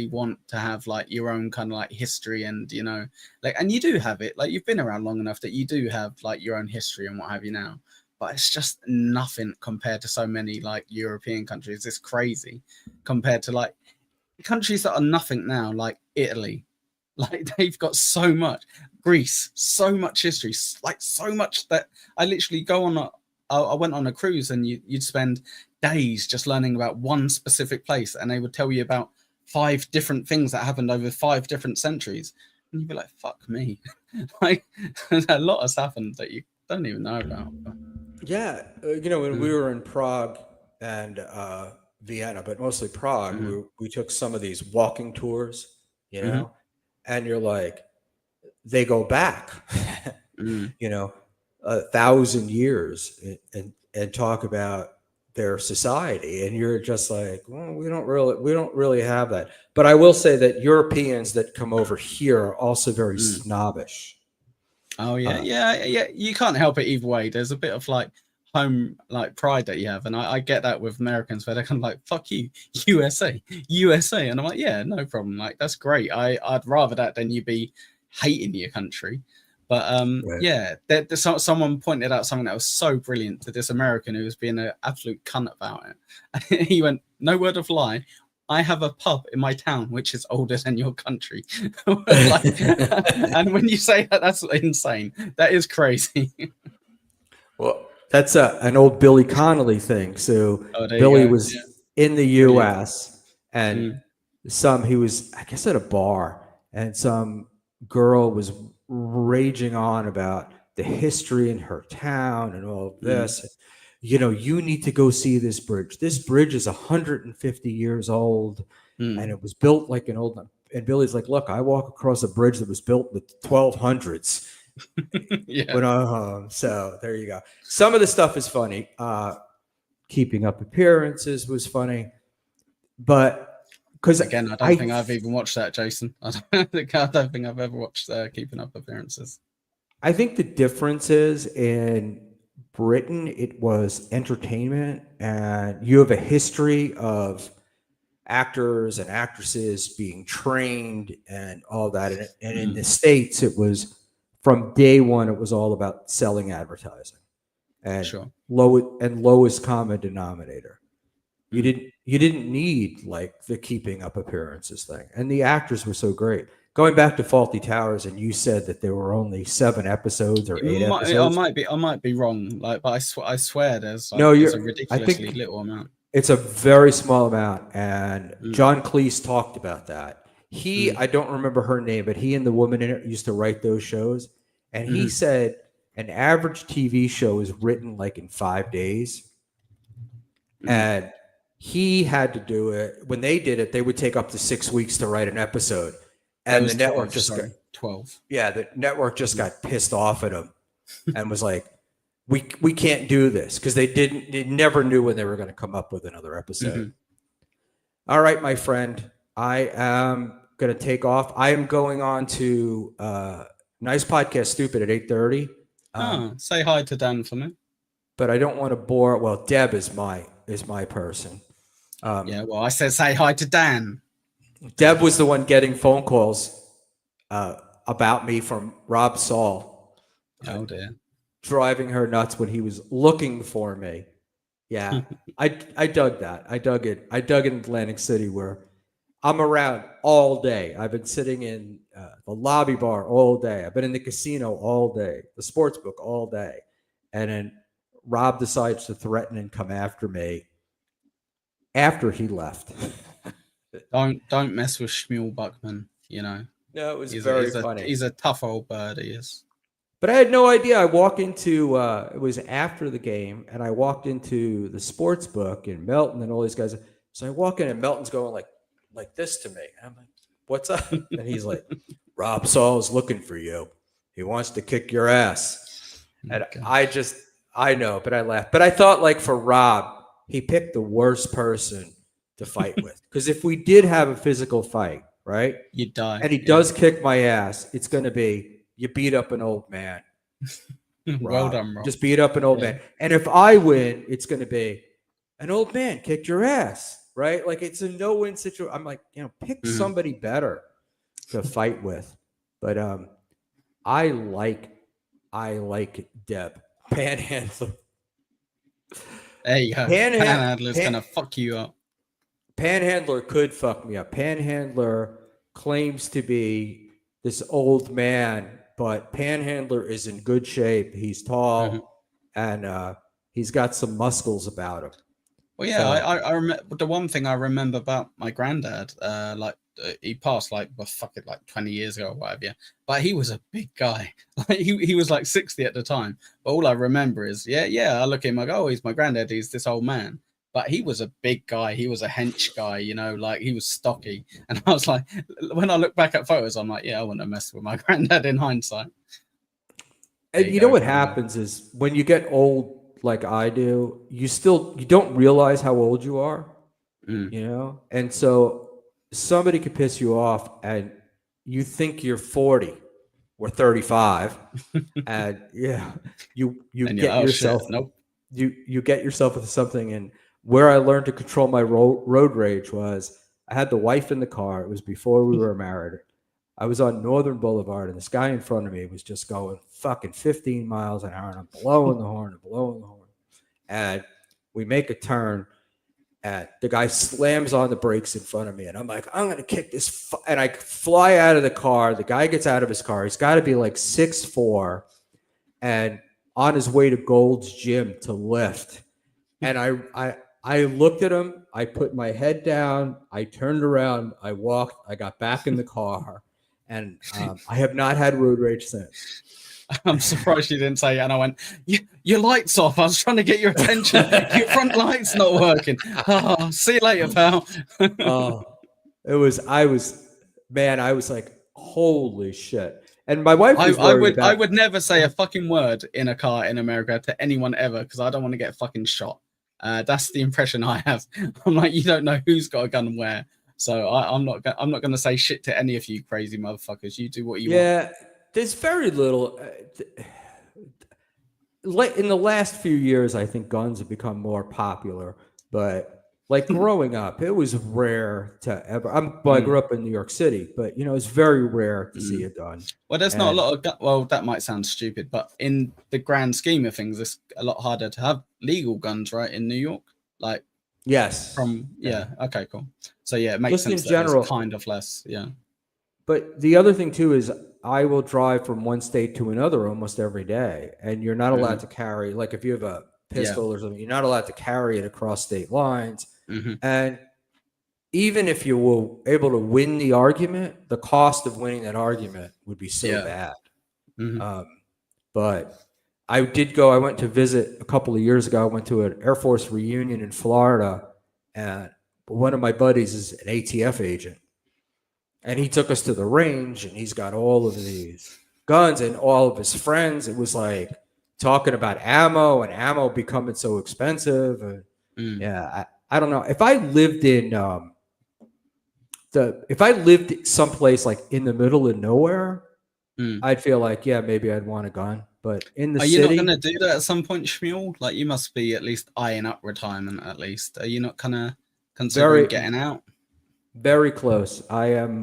Speaker 3: want to have like your own kind of like history, and you know, like, and you do have it. Like, you've been around long enough that you do have like your own history and what have you now. But it's just nothing compared to so many like European countries. It's crazy compared to like countries that are nothing now, like Italy. Like, they've got so much. Greece, so much history, like so much that I literally go on I went on a cruise and you'd spend days just learning about one specific place, and they would tell you about 5 different things that happened over 5 different centuries, and you'd be like, fuck me. Like, a lot has happened that you don't even know about.
Speaker 1: Yeah, you know, when we were in Prague and Vienna, but mostly Prague, we took some of these walking tours, you know, and you're like, they go back, you know, 1,000 years and talk about their society, and you're just like, well, we don't really have that. But I will say that Europeans that come over here are also very snobbish.
Speaker 3: Oh yeah. You can't help it either way. There's a bit of like home like pride that you have, and I get that with Americans where they're kind of like, fuck you, USA, and I'm like, yeah, no problem. Like, that's great. I'd rather that than you be hating your country. But yeah, someone pointed out something that was so brilliant to this American who was being an absolute cunt about it. He went, no word of lie, I have a pub in my town which is older than your country. Like, and when you say that, that's insane. That is crazy.
Speaker 1: Well, that's an old Billy Connolly thing. So Billy was in the U.S. and he was, I guess, at a bar, and some girl was raging on about the history in her town and all of this. You know, you need to go see this bridge. This bridge is 150 years old, and it was built like in Billy's like, look, I walk across a bridge that was built in the 1200s.
Speaker 3: Yeah.
Speaker 1: So there you go. Some of the stuff is funny. Keeping Up Appearances was funny, but because
Speaker 3: again, I don't think I've even watched that, Jason. I don't think I've ever watched Keeping Up Appearances.
Speaker 1: I think the difference is in Britain, it was entertainment, and you have a history of actors and actresses being trained and all that. And in the States, it was from day one, it was all about selling advertising and lowest common denominator. You didn't need like the Keeping Up Appearances thing. And the actors were so great. Going back to Faulty Towers, and you said that there were only 7 episodes or 8 episodes.
Speaker 3: I might be wrong. Like, but I swear there's like,
Speaker 1: no,
Speaker 3: there's a ridiculously little amount.
Speaker 1: It's a very small amount, and John Cleese talked about that. I don't remember her name, but he and the woman in it used to write those shows, and he said an average TV show is written like in 5 days, and he had to do it. When they did it, they would take up to 6 weeks to write an episode. And the network got
Speaker 3: 12.
Speaker 1: Yeah, the network just got pissed off at him and was like, we can't do this, because they never knew when they were going to come up with another episode. All right, my friend, I am going to take off. I am going on to Nice Podcast Stupid at 8:30.
Speaker 3: Say hi to Dan for me.
Speaker 1: But I don't want to bore. Well, Deb is my person.
Speaker 3: Yeah, well, I said say hi to Dan.
Speaker 1: Deb was the one getting phone calls about me from Rob Saul.
Speaker 3: Oh dear.
Speaker 1: Driving her nuts when he was looking for me. Yeah, I dug that. I dug it. I dug in Atlantic City, where I'm around all day. I've been sitting in the lobby bar all day. I've been in the casino all day, the sports book all day. And then Rob decides to threaten and come after me after he left.
Speaker 3: Don't mess with Schmuel Buckman, you know.
Speaker 1: No, it was very funny.
Speaker 3: He's a tough old bird, he is.
Speaker 1: But I had no idea. I walk into it was after the game, and I walked into the sports book in Melton, and all these guys. So I walk in, and Melton's going like this to me. And I'm like, "What's up?" And he's like, "Rob Saul is looking for you. He wants to kick your ass." And I know, but I laughed. But I thought, like, for Rob, he picked the worst person to fight with, because if we did have a physical fight, right,
Speaker 3: you'd die,
Speaker 1: and he does kick my ass, it's going to be, you beat up an old man.
Speaker 3: Well done, Rob.
Speaker 1: Just beat up an old man. And if I win, it's going to be, an old man kicked your ass, right? Like, it's a no-win situation. I'm like, pick somebody better to fight with. But I like Deb. Panhandler.
Speaker 3: There you go. Panhandler's going to fuck you up.
Speaker 1: Panhandler could fuck me up. Panhandler claims to be this old man, but Panhandler is in good shape. He's tall, and he's got some muscles about him.
Speaker 3: Well, yeah, I remember the one thing I remember about my granddad. He passed like 20 years ago or whatever. Yeah, but he was a big guy. Like he was like 60 at the time. But all I remember is, I look at him, I go, oh, he's my granddad. He's this old man. But he was a big guy. He was a hench guy, like he was stocky. And I was like, when I look back at photos, I'm like, I wouldn't have messed with my granddad in hindsight.
Speaker 1: And you know what happens is, when you get old like I do, you don't realize how old you are, And so somebody could piss you off and you think you're 40 or 35 and you get yourself,
Speaker 3: nope.
Speaker 1: You get yourself into something. And where I learned to control my road rage was, I had the wife in the car. It was before we were married. I was on Northern Boulevard, and this guy in front of me was just going fucking 15 miles an hour, and I'm blowing the horn. And we make a turn, and the guy slams on the brakes in front of me, and I'm like, I'm going to kick this. And I fly out of the car. The guy gets out of his car. He's got to be like 6'4", and on his way to Gold's Gym to lift. And I looked at him. I put my head down. I turned around. I walked. I got back in the car. And I have not had road rage since.
Speaker 3: I'm surprised you didn't say it. And I went, your light's off. I was trying to get your attention. Your front light's not working. Oh, see you later, pal.
Speaker 4: man, I was like, holy shit. And my wife was worried about.
Speaker 3: I would never say a fucking word in a car in America to anyone ever because I don't want to get fucking shot. That's the impression I have. I'm like, you don't know who's got a gun and where. So I'm not going to say shit to any of you crazy motherfuckers. You do what you want.
Speaker 4: Yeah, there's very little. In the last few years, I think guns have become more popular. But like growing up, it was rare to ever. I grew up in New York City, but it's very rare to see a gun.
Speaker 3: Well, there's not a lot of well, that might sound stupid, but in the grand scheme of things, it's a lot harder to have legal guns, right, in New York. Like,
Speaker 4: yes,
Speaker 3: okay, cool. So yeah, it makes
Speaker 4: just
Speaker 3: sense.
Speaker 4: In general,
Speaker 3: kind of less, yeah.
Speaker 4: But the other thing too is I will drive from one state to another almost every day, and you're not allowed to carry. Like if you have a pistol or something, you're not allowed to carry it across state lines. And even if you were able to win the argument, the cost of winning that argument would be so bad. But I went to visit a couple of years ago. I went to an Air Force reunion in Florida, and one of my buddies is an ATF agent. And he took us to the range, and he's got all of these guns and all of his friends. It was like talking about ammo and ammo becoming so expensive. And I don't know. If I lived in someplace like in the middle of nowhere, I'd feel like, maybe I'd want a gun. But in the city,
Speaker 3: are you not going to do that at some point, Schmuel? Like, you must be at least eyeing up retirement. At least, are you not kind of considering getting out?
Speaker 4: Very close. I am.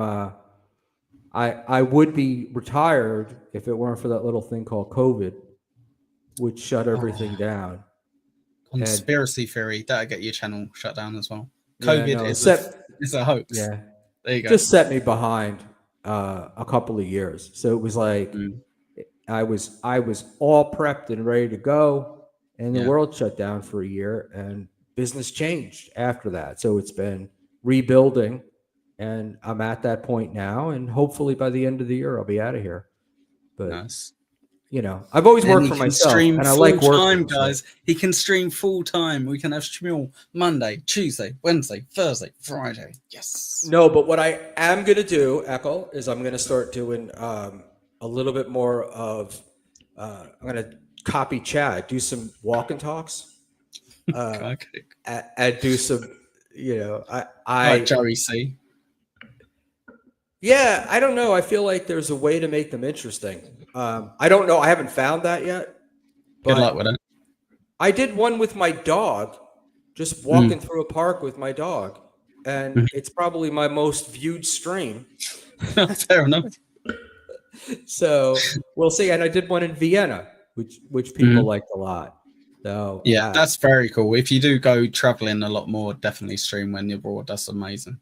Speaker 4: I would be retired if it weren't for that little thing called COVID, which shut everything down.
Speaker 3: Conspiracy theory that'll get your channel shut down as well. COVID is a hoax.
Speaker 4: Yeah,
Speaker 3: there you go.
Speaker 4: Just set me behind a couple of years. So it was like I was all prepped and ready to go, and the world shut down for a year, and business changed after that. So it's been rebuilding, and I'm at that point now, and hopefully by the end of the year I'll be out of here. But
Speaker 3: nice.
Speaker 4: I've always worked for myself, and I like working.
Speaker 3: Guys, he can stream full time. We can have Schmuel Monday, Tuesday, Wednesday, Thursday, Friday. Yes.
Speaker 4: No, but what I am going to do, Echo, is I'm going to start doing a little bit more of. I'm going to copy Chad, do some walk and talks, and do some.
Speaker 3: Like Joey C.
Speaker 4: Yeah, I don't know. I feel like there's a way to make them interesting. I don't know. I haven't found that yet.
Speaker 3: Good luck with it.
Speaker 4: I did one with my dog, just walking through a park with my dog, and it's probably my most viewed stream.
Speaker 3: Fair enough.
Speaker 4: So we'll see. And I did one in Vienna, which people liked a lot. So
Speaker 3: that's very cool. If you do go traveling a lot more, definitely stream when you're abroad. That's amazing.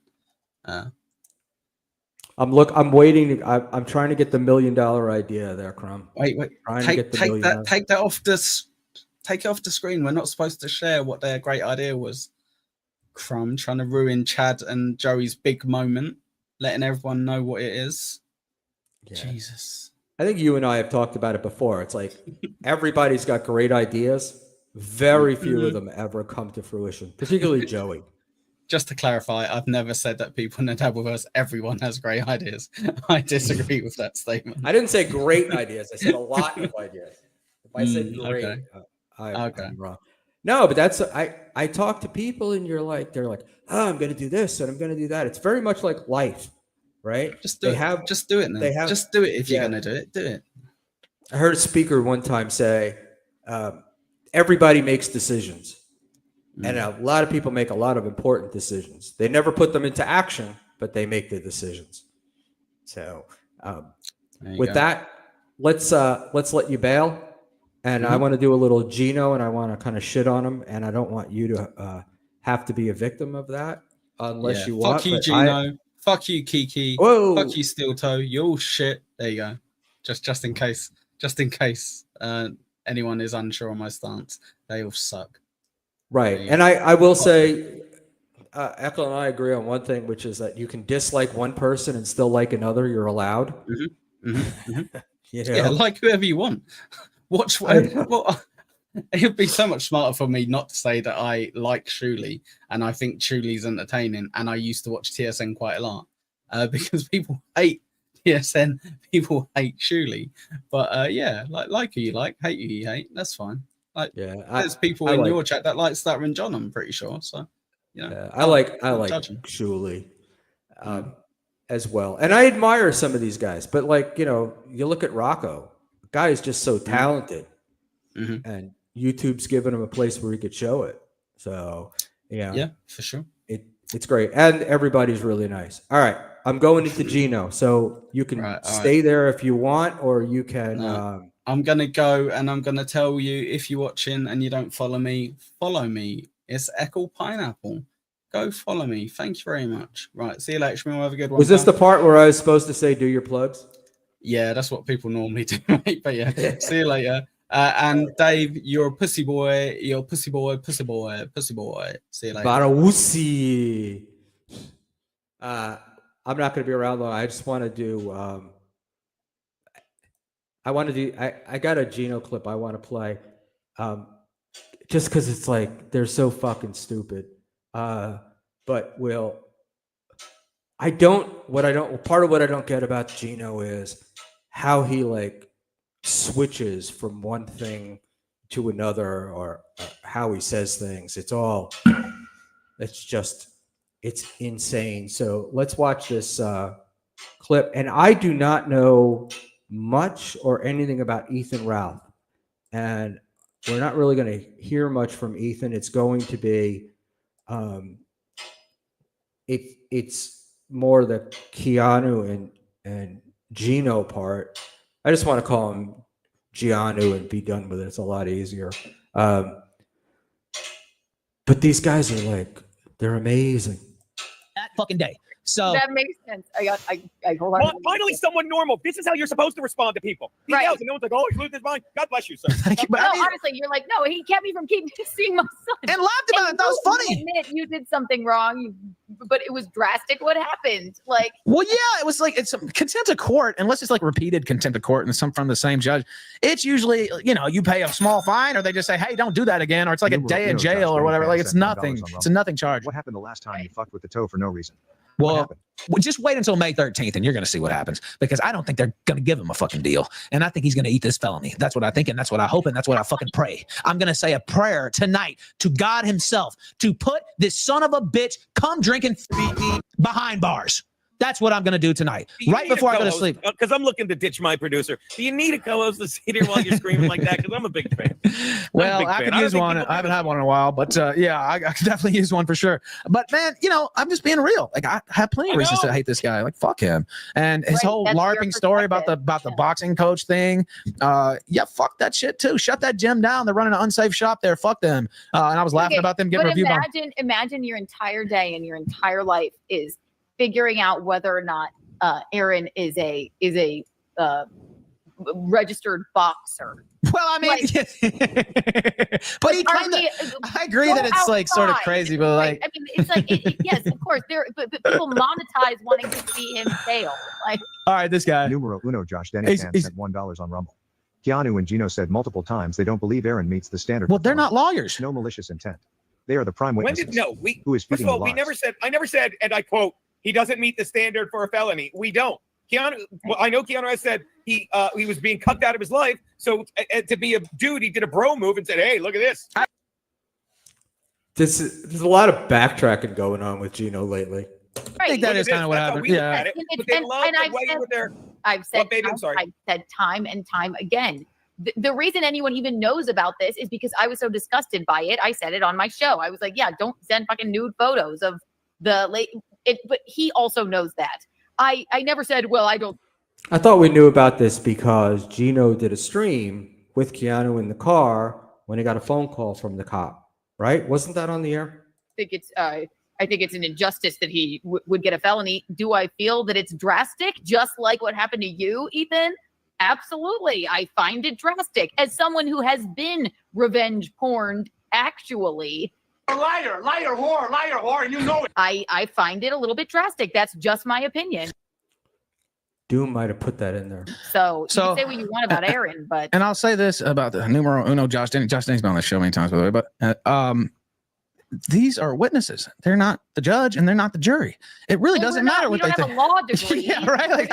Speaker 4: I'm waiting. I'm trying to get the $1 million idea there, Crumb.
Speaker 3: Wait. Take it off the screen. We're not supposed to share what their great idea was. Crumb trying to ruin Chad and Joey's big moment, letting everyone know what it is. Yeah. Jesus.
Speaker 4: I think you and I have talked about it before. It's like everybody's got great ideas. Very few of them ever come to fruition, particularly Joey.
Speaker 3: Just to clarify, I've never said that people in the Dabbleverse, everyone has great ideas. I disagree with that statement.
Speaker 4: I didn't say great ideas. I said a lot of ideas. If I said great, I'm wrong. No, but that's I talk to people, and they're like, oh, I'm going to do this and I'm going to do that. It's very much like life, right?
Speaker 3: Just do it. Just do it now. Just do it if you're going to do it. Do it.
Speaker 4: I heard a speaker one time say, everybody makes decisions. And a lot of people make a lot of important decisions. They never put them into action, but they make the decisions. So with that, let's let you bail. And I want to do a little Gino, and I want to kind of shit on him. And I don't want you to have to be a victim of that unless you want.
Speaker 3: Fuck you, Gino. Fuck you, Kiki.
Speaker 4: Whoa.
Speaker 3: Fuck you, Steel Toe. You're all shit. There you go. Just in case anyone is unsure on my stance, they all suck.
Speaker 4: Right. And I will say, Echo and I agree on one thing, which is that you can dislike one person and still like another. You're allowed.
Speaker 3: Yeah, like whoever you want. Watch what. It would be so much smarter for me not to say that I like Shuli and I think Shuli's entertaining, and I used to watch TSN quite a lot. because people hate TSN, people hate Schmuel. But yeah, like who you like, hate who you hate. That's fine. Like,
Speaker 4: Yeah,
Speaker 3: there's people in your chat that like Stutter and John. I'm pretty sure. So, you know,
Speaker 4: I like Schmuel as well, and I admire some of these guys. But like, you know, you look at Rocco, the guy is just so talented, and YouTube's giving him a place where he could show it. So yeah,
Speaker 3: for sure.
Speaker 4: It's great, and everybody's really nice. All right, I'm going into Gino, so you can stay there if you want, or you can.
Speaker 3: No, I'm gonna go, and I'm gonna tell you, if you're watching and you don't follow me. It's Echo Pineapple. Go follow me. Thank you very much. Right, see you later, Schmuel. Have a good one.
Speaker 4: Was this the part where I was supposed to say do your plugs?
Speaker 3: Yeah, that's what people normally do, mate. But yeah, see you later. And Dave, you're a pussy boy. You're a pussy boy. See you later.
Speaker 4: Barawusi. I'm not going to be around long. I just want to do. I got a Gino clip I want to play, just because it's like they're so fucking stupid. But part of what I don't get about Gino is how he like switches from one thing to another, or how he says things. It's insane. So let's watch this clip. And I do not know much or anything about Ethan Ralph, and we're not really going to hear much from Ethan. It's going to be it's more the Keanu and Gino part. I just want to call him Gianu and be done with it. It's a lot easier. But these guys are like, they're amazing.
Speaker 5: That fucking day. So
Speaker 6: that makes sense. I hold on.
Speaker 7: Well, finally, someone normal. This is how you're supposed to respond to people. He yells, and no one's like, "Oh, he's losing his mind." God bless you, sir.
Speaker 6: But honestly, you're like, no, he kept me from seeing my son.
Speaker 5: And laughed about it. That was funny.
Speaker 6: Admit you did something wrong, but it was drastic. What happened? Like,
Speaker 5: well, yeah, it was like it's contempt of court, unless it's like repeated contempt of court and some from the same judge. It's usually, you know, you pay a small fine, or they just say, "Hey, don't do that again," or it's like a day in jail or whatever. Like it's nothing. It's a nothing charge.
Speaker 8: What happened the last time you fucked with the toe for no reason?
Speaker 5: Well, just wait until May 13th and you're going to see what happens, because I don't think they're going to give him a fucking deal. And I think he's going to eat this felony. That's what I think. And that's what I hope. And that's what I fucking pray. I'm going to say a prayer tonight to God himself to put this son of a bitch come drinking behind bars. That's what I'm going to do tonight, right before I go to sleep.
Speaker 7: Because I'm looking to ditch my producer. Do you need a co-host to sit here while you're screaming like that? Because I'm a big fan.
Speaker 5: Well, I could use one. I haven't had one in a while, but yeah, I could definitely use one for sure. But man, you know, I'm just being real. Like I have plenty of reasons to hate this guy. Like fuck him. And his whole LARPing story about the boxing coach thing. Yeah, fuck that shit too. Shut that gym down. They're running an unsafe shop there. Fuck them. And I was laughing about them getting reviewed.
Speaker 6: Imagine your entire day and your entire life is figuring out whether or not Aaron is a registered boxer.
Speaker 5: Well, I mean, but he kind of. I agree that it's like sort of crazy, but like,
Speaker 6: I mean, it's like yes, of course, but people monetize wanting to see him fail. Like,
Speaker 5: all right, this guy.
Speaker 8: Numero uno, Josh Denny sent $1 on Rumble. Keanu and Gino said multiple times they don't believe Aaron meets the standard.
Speaker 5: Well, they're not lawyers.
Speaker 8: No malicious intent. They are the prime witnesses. Who is
Speaker 7: first of all, I never said, and I quote, he doesn't meet the standard for a felony. We don't. Keanu, well, I know Keanu has said he was being cucked out of his life. So to be a dude, he did a bro move and said, "Hey, look at this."
Speaker 4: There's a lot of backtracking going on with Gino lately.
Speaker 6: Right.
Speaker 5: I think that is kind of what happened. Yeah.
Speaker 6: I've said time and time again. The reason anyone even knows about this is because I was so disgusted by it. I said it on my show. I was like, yeah, don't send fucking nude photos of the late. But he also knows that. I never said, well, I don't.
Speaker 4: I thought we knew about this because Gino did a stream with Keanu in the car when he got a phone call from the cop, right? Wasn't that on the air?
Speaker 6: I think it's an injustice that he would get a felony. Do I feel that it's drastic, just like what happened to you, Ethan? Absolutely. I find it drastic. As someone who has been revenge porned, actually.
Speaker 9: Liar, whore, and you know it.
Speaker 6: I find it a little bit drastic. That's just my opinion.
Speaker 4: Doom might have put that in there.
Speaker 6: So you can say what you want about Aaron, but
Speaker 5: and I'll say this about the numero uno, Josh Denny. Josh Denny's been on the show many times, by the way. But these are witnesses. They're not the judge and they're not the jury. It really doesn't matter what they
Speaker 6: think.
Speaker 5: think.
Speaker 6: We don't have a law degree.
Speaker 5: Yeah, right. Like,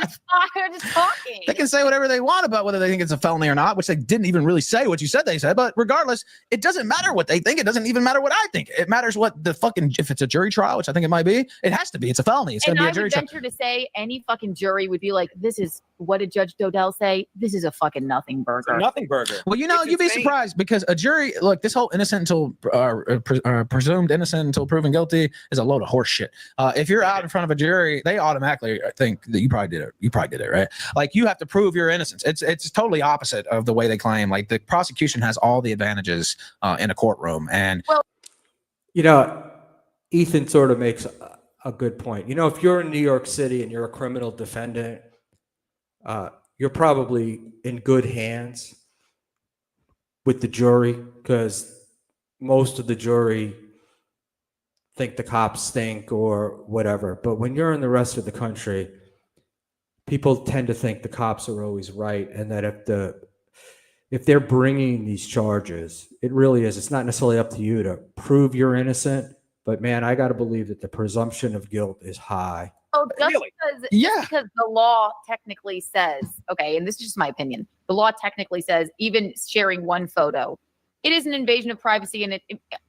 Speaker 6: We're just talking.
Speaker 5: they can say whatever they want about whether they think it's a felony or not, which they didn't even really say what you said they said. But regardless, it doesn't matter what they think. It doesn't even matter what I think. It matters what the fucking, if it's a jury trial, which I think it might be, it has to be. It's a felony. It's going to be a jury trial.
Speaker 6: I would venture to say any fucking jury would be like, this is, what did Judge Dodell say? This is a fucking nothing burger.
Speaker 7: Nothing burger.
Speaker 5: Well, you'd be surprised because a jury, look, this whole innocent until presumed innocent until proven guilty is a load of horse shit. If you're out in front of a jury, they automatically think that you probably did it. You probably did it, right? Like you have to prove your innocence. It's totally opposite of the way they claim. Like the prosecution has all the advantages in a courtroom, and
Speaker 4: Ethan sort of makes a good point. If you're in New York City and you're a criminal defendant, you're probably in good hands with the jury because most of the jury think the cops stink or whatever. But when you're in the rest of the country, people tend to think the cops are always right, and that if they're bringing these charges, it really is. It's not necessarily up to you to prove you're innocent, but man, I got to believe that the presumption of guilt is high.
Speaker 6: Oh, just because the law technically says, okay, and this is just my opinion, the law technically says even sharing one photo, it is an invasion of privacy and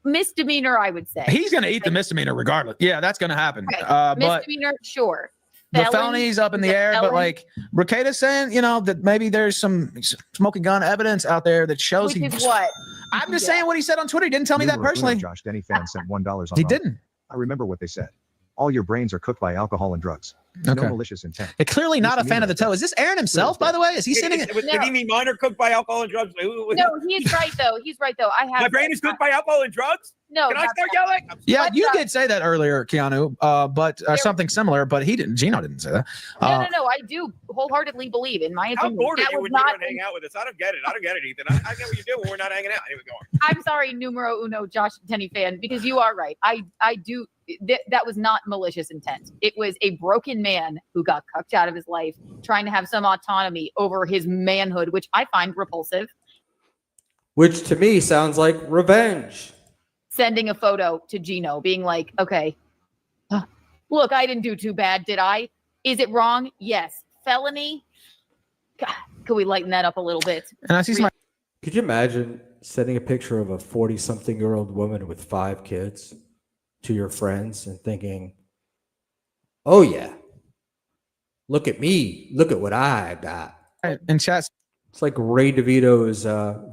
Speaker 6: misdemeanor, I would say.
Speaker 5: He's going to eat the misdemeanor regardless. Yeah, that's going to happen.
Speaker 6: Right. Misdemeanor, sure.
Speaker 5: The felony's up in the air, but like Rakata's saying, that maybe there's some smoking gun evidence out there that shows
Speaker 6: Which is what?
Speaker 5: I'm just saying what he said on Twitter. He didn't tell me that personally.
Speaker 8: Josh Denny fan sent $1 on.
Speaker 5: He didn't.
Speaker 8: I remember what they said. All your brains are cooked by alcohol and drugs.
Speaker 5: Okay.
Speaker 8: No malicious intent.
Speaker 5: Clearly not a fan of the toe. Is this Aaron himself, by the way? Is he sitting?
Speaker 7: Did he mean mine are cooked by alcohol and drugs?
Speaker 6: No, he's right though.
Speaker 7: My brain is cooked by alcohol and drugs?
Speaker 6: No.
Speaker 7: Can I start yelling?
Speaker 5: Yeah, you did say that earlier, Keanu, but something similar, but he didn't. Gino didn't say that.
Speaker 6: No. I do wholeheartedly believe, in my opinion.
Speaker 7: How bored are you when you don't hang out with us? I don't get it, Ethan. I get what you do when we're not hanging out. Anyway, go on.
Speaker 6: I'm sorry, numero uno, Josh Denny fan, because you are right. I do. That was not malicious intent. It was a broken man who got cucked out of his life, trying to have some autonomy over his manhood, which I find repulsive.
Speaker 4: Which to me sounds like revenge.
Speaker 6: Sending a photo to Gino, being like, okay, look, I didn't do too bad, did I? Is it wrong? Yes. Felony? God, could we lighten that up a little bit?
Speaker 5: And I see some.
Speaker 4: Could you imagine sending a picture of a 40-something-year-old woman with 5 kids to your friends and thinking, oh yeah, look at me, look at what I got.
Speaker 5: In chat,
Speaker 4: it's like Ray DeVito's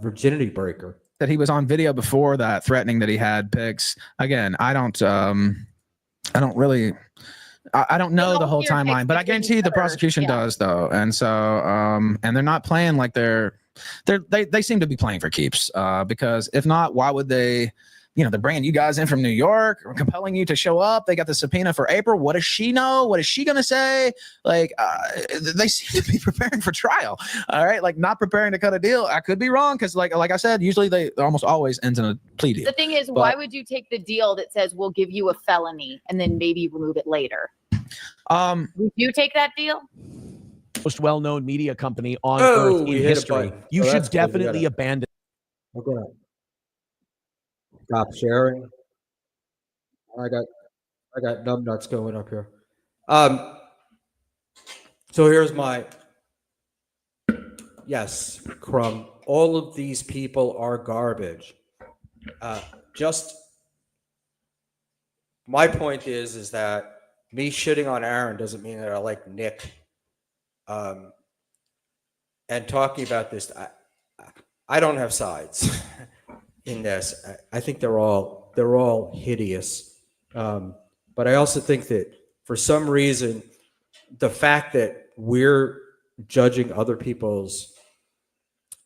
Speaker 4: virginity breaker.
Speaker 5: That he was on video before that, threatening that he had pics. Again, I don't really, I don't know the whole timeline, but I guarantee the prosecution does though. And so, and they're not playing like they seem to be playing for keeps, because if not, why would they? They're bringing you guys in from New York, compelling you to show up. They got the subpoena for April. What does she know? What is she going to say? Like, they seem to be preparing for trial. All right. Like, not preparing to cut a deal. I could be wrong. Cause like I said, usually they almost always ends in a plea deal.
Speaker 6: The thing is, why would you take the deal that says we'll give you a felony and then maybe remove it later? Would you take that deal?
Speaker 10: Most well-known media company on earth in history. You should definitely abandon.
Speaker 4: Okay. Stop sharing. I got numbnuts going up here. So here's my yes, Crumb. All of these people are garbage. Just my point is that me shitting on Aaron doesn't mean that I like Nick. And talking about this, I don't have sides. In this, I think they're all hideous, but I also think that for some reason, the fact that we're judging other people's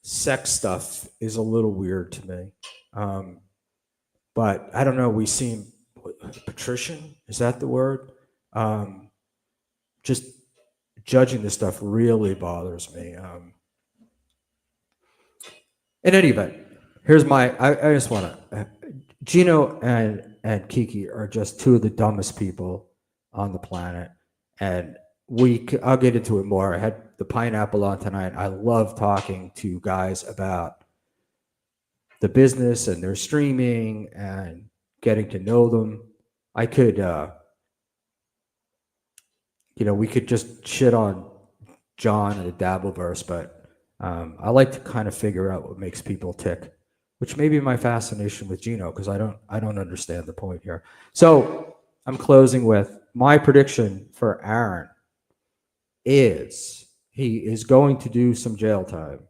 Speaker 4: sex stuff is a little weird to me. But I don't know. We seem patrician. Is that the word? Just judging this stuff really bothers me. In any event. Here's I just want to, Gino and Kiki are just two of the dumbest people on the planet. And I'll get into it more. I had the pineapple on tonight. I love talking to guys about the business and their streaming and getting to know them. I could, we could just shit on John and the Dabbleverse, but I like to kind of figure out what makes people tick, which may be my fascination with Gino, because I don't understand the point here. So I'm closing with my prediction for Aaron is he is going to do some jail time.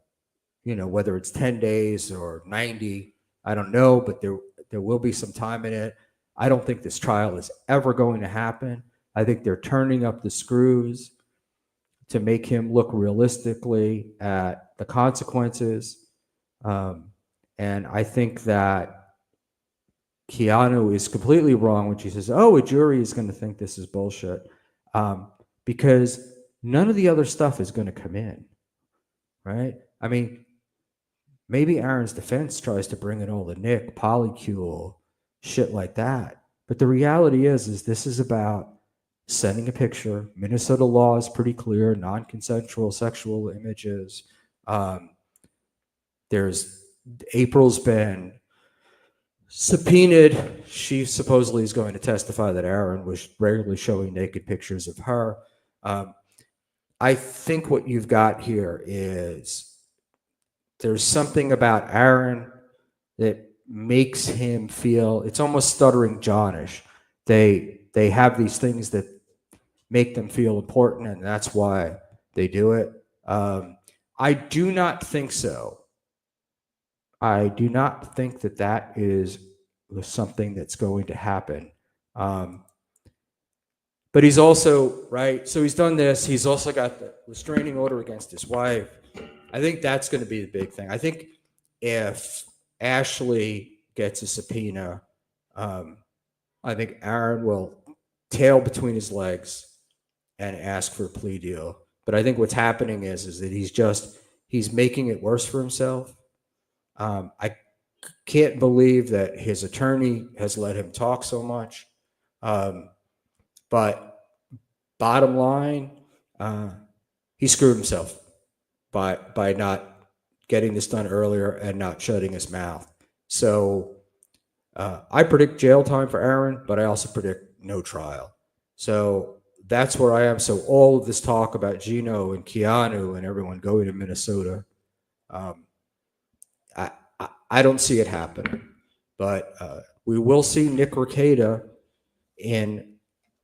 Speaker 4: Whether it's 10 days or 90, I don't know, but there will be some time in it. I don't think this trial is ever going to happen. I think they're turning up the screws to make him look realistically at the consequences. And I think that Keanu is completely wrong when she says, oh, a jury is going to think this is bullshit. Because none of the other stuff is going to come in, right? I mean, maybe Aaron's defense tries to bring in all the Nick, polycule, shit like that. But the reality is this is about sending a picture. Minnesota law is pretty clear, non-consensual sexual images. April's been subpoenaed. She supposedly is going to testify that Aaron was regularly showing naked pictures of her. I think what you've got here is there's something about Aaron that makes him feel, it's almost stuttering Johnish. They have these things that make them feel important, and that's why they do it. I do not think so. I do not think that is something that's going to happen. But he's also, right, so he's done this. He's also got the restraining order against his wife. I think that's going to be the big thing. I think if Ashley gets a subpoena, I think Aaron will tail between his legs and ask for a plea deal. But I think what's happening is that he's making it worse for himself. I can't believe that his attorney has let him talk so much. But bottom line, he screwed himself by not getting this done earlier and not shutting his mouth. So I predict jail time for Aaron, but I also predict no trial. So that's where I am. So all of this talk about Gino and Keanu and everyone going to Minnesota, I don't see it happening. But we will see Nick Rekieta in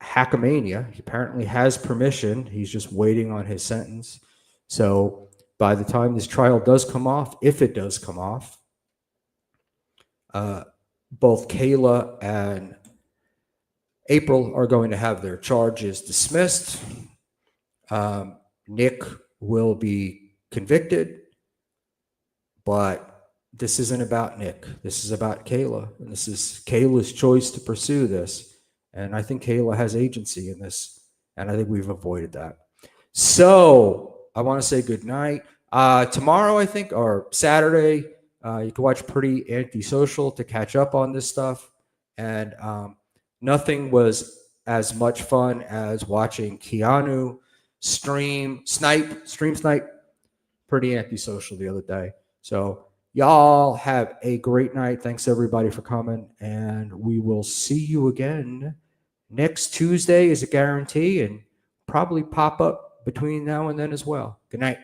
Speaker 4: Hackamania. He apparently has permission. He's just waiting on his sentence. So by the time this trial does come off, if it does come off, both Kayla and April are going to have their charges dismissed. Nick will be convicted, but this isn't about Nick. This is about Kayla, and this is Kayla's choice to pursue this. And I think Kayla has agency in this, and I think we've avoided that. So I want to say good night. Tomorrow, I think, or Saturday, you can watch Pretty Antisocial to catch up on this stuff. And nothing was as much fun as watching Keanu stream snipe Pretty Antisocial the other day. So y'all have a great night. Thanks everybody for coming, and we will see you again next Tuesday is a guarantee, and probably pop up between now and then as well. Good night.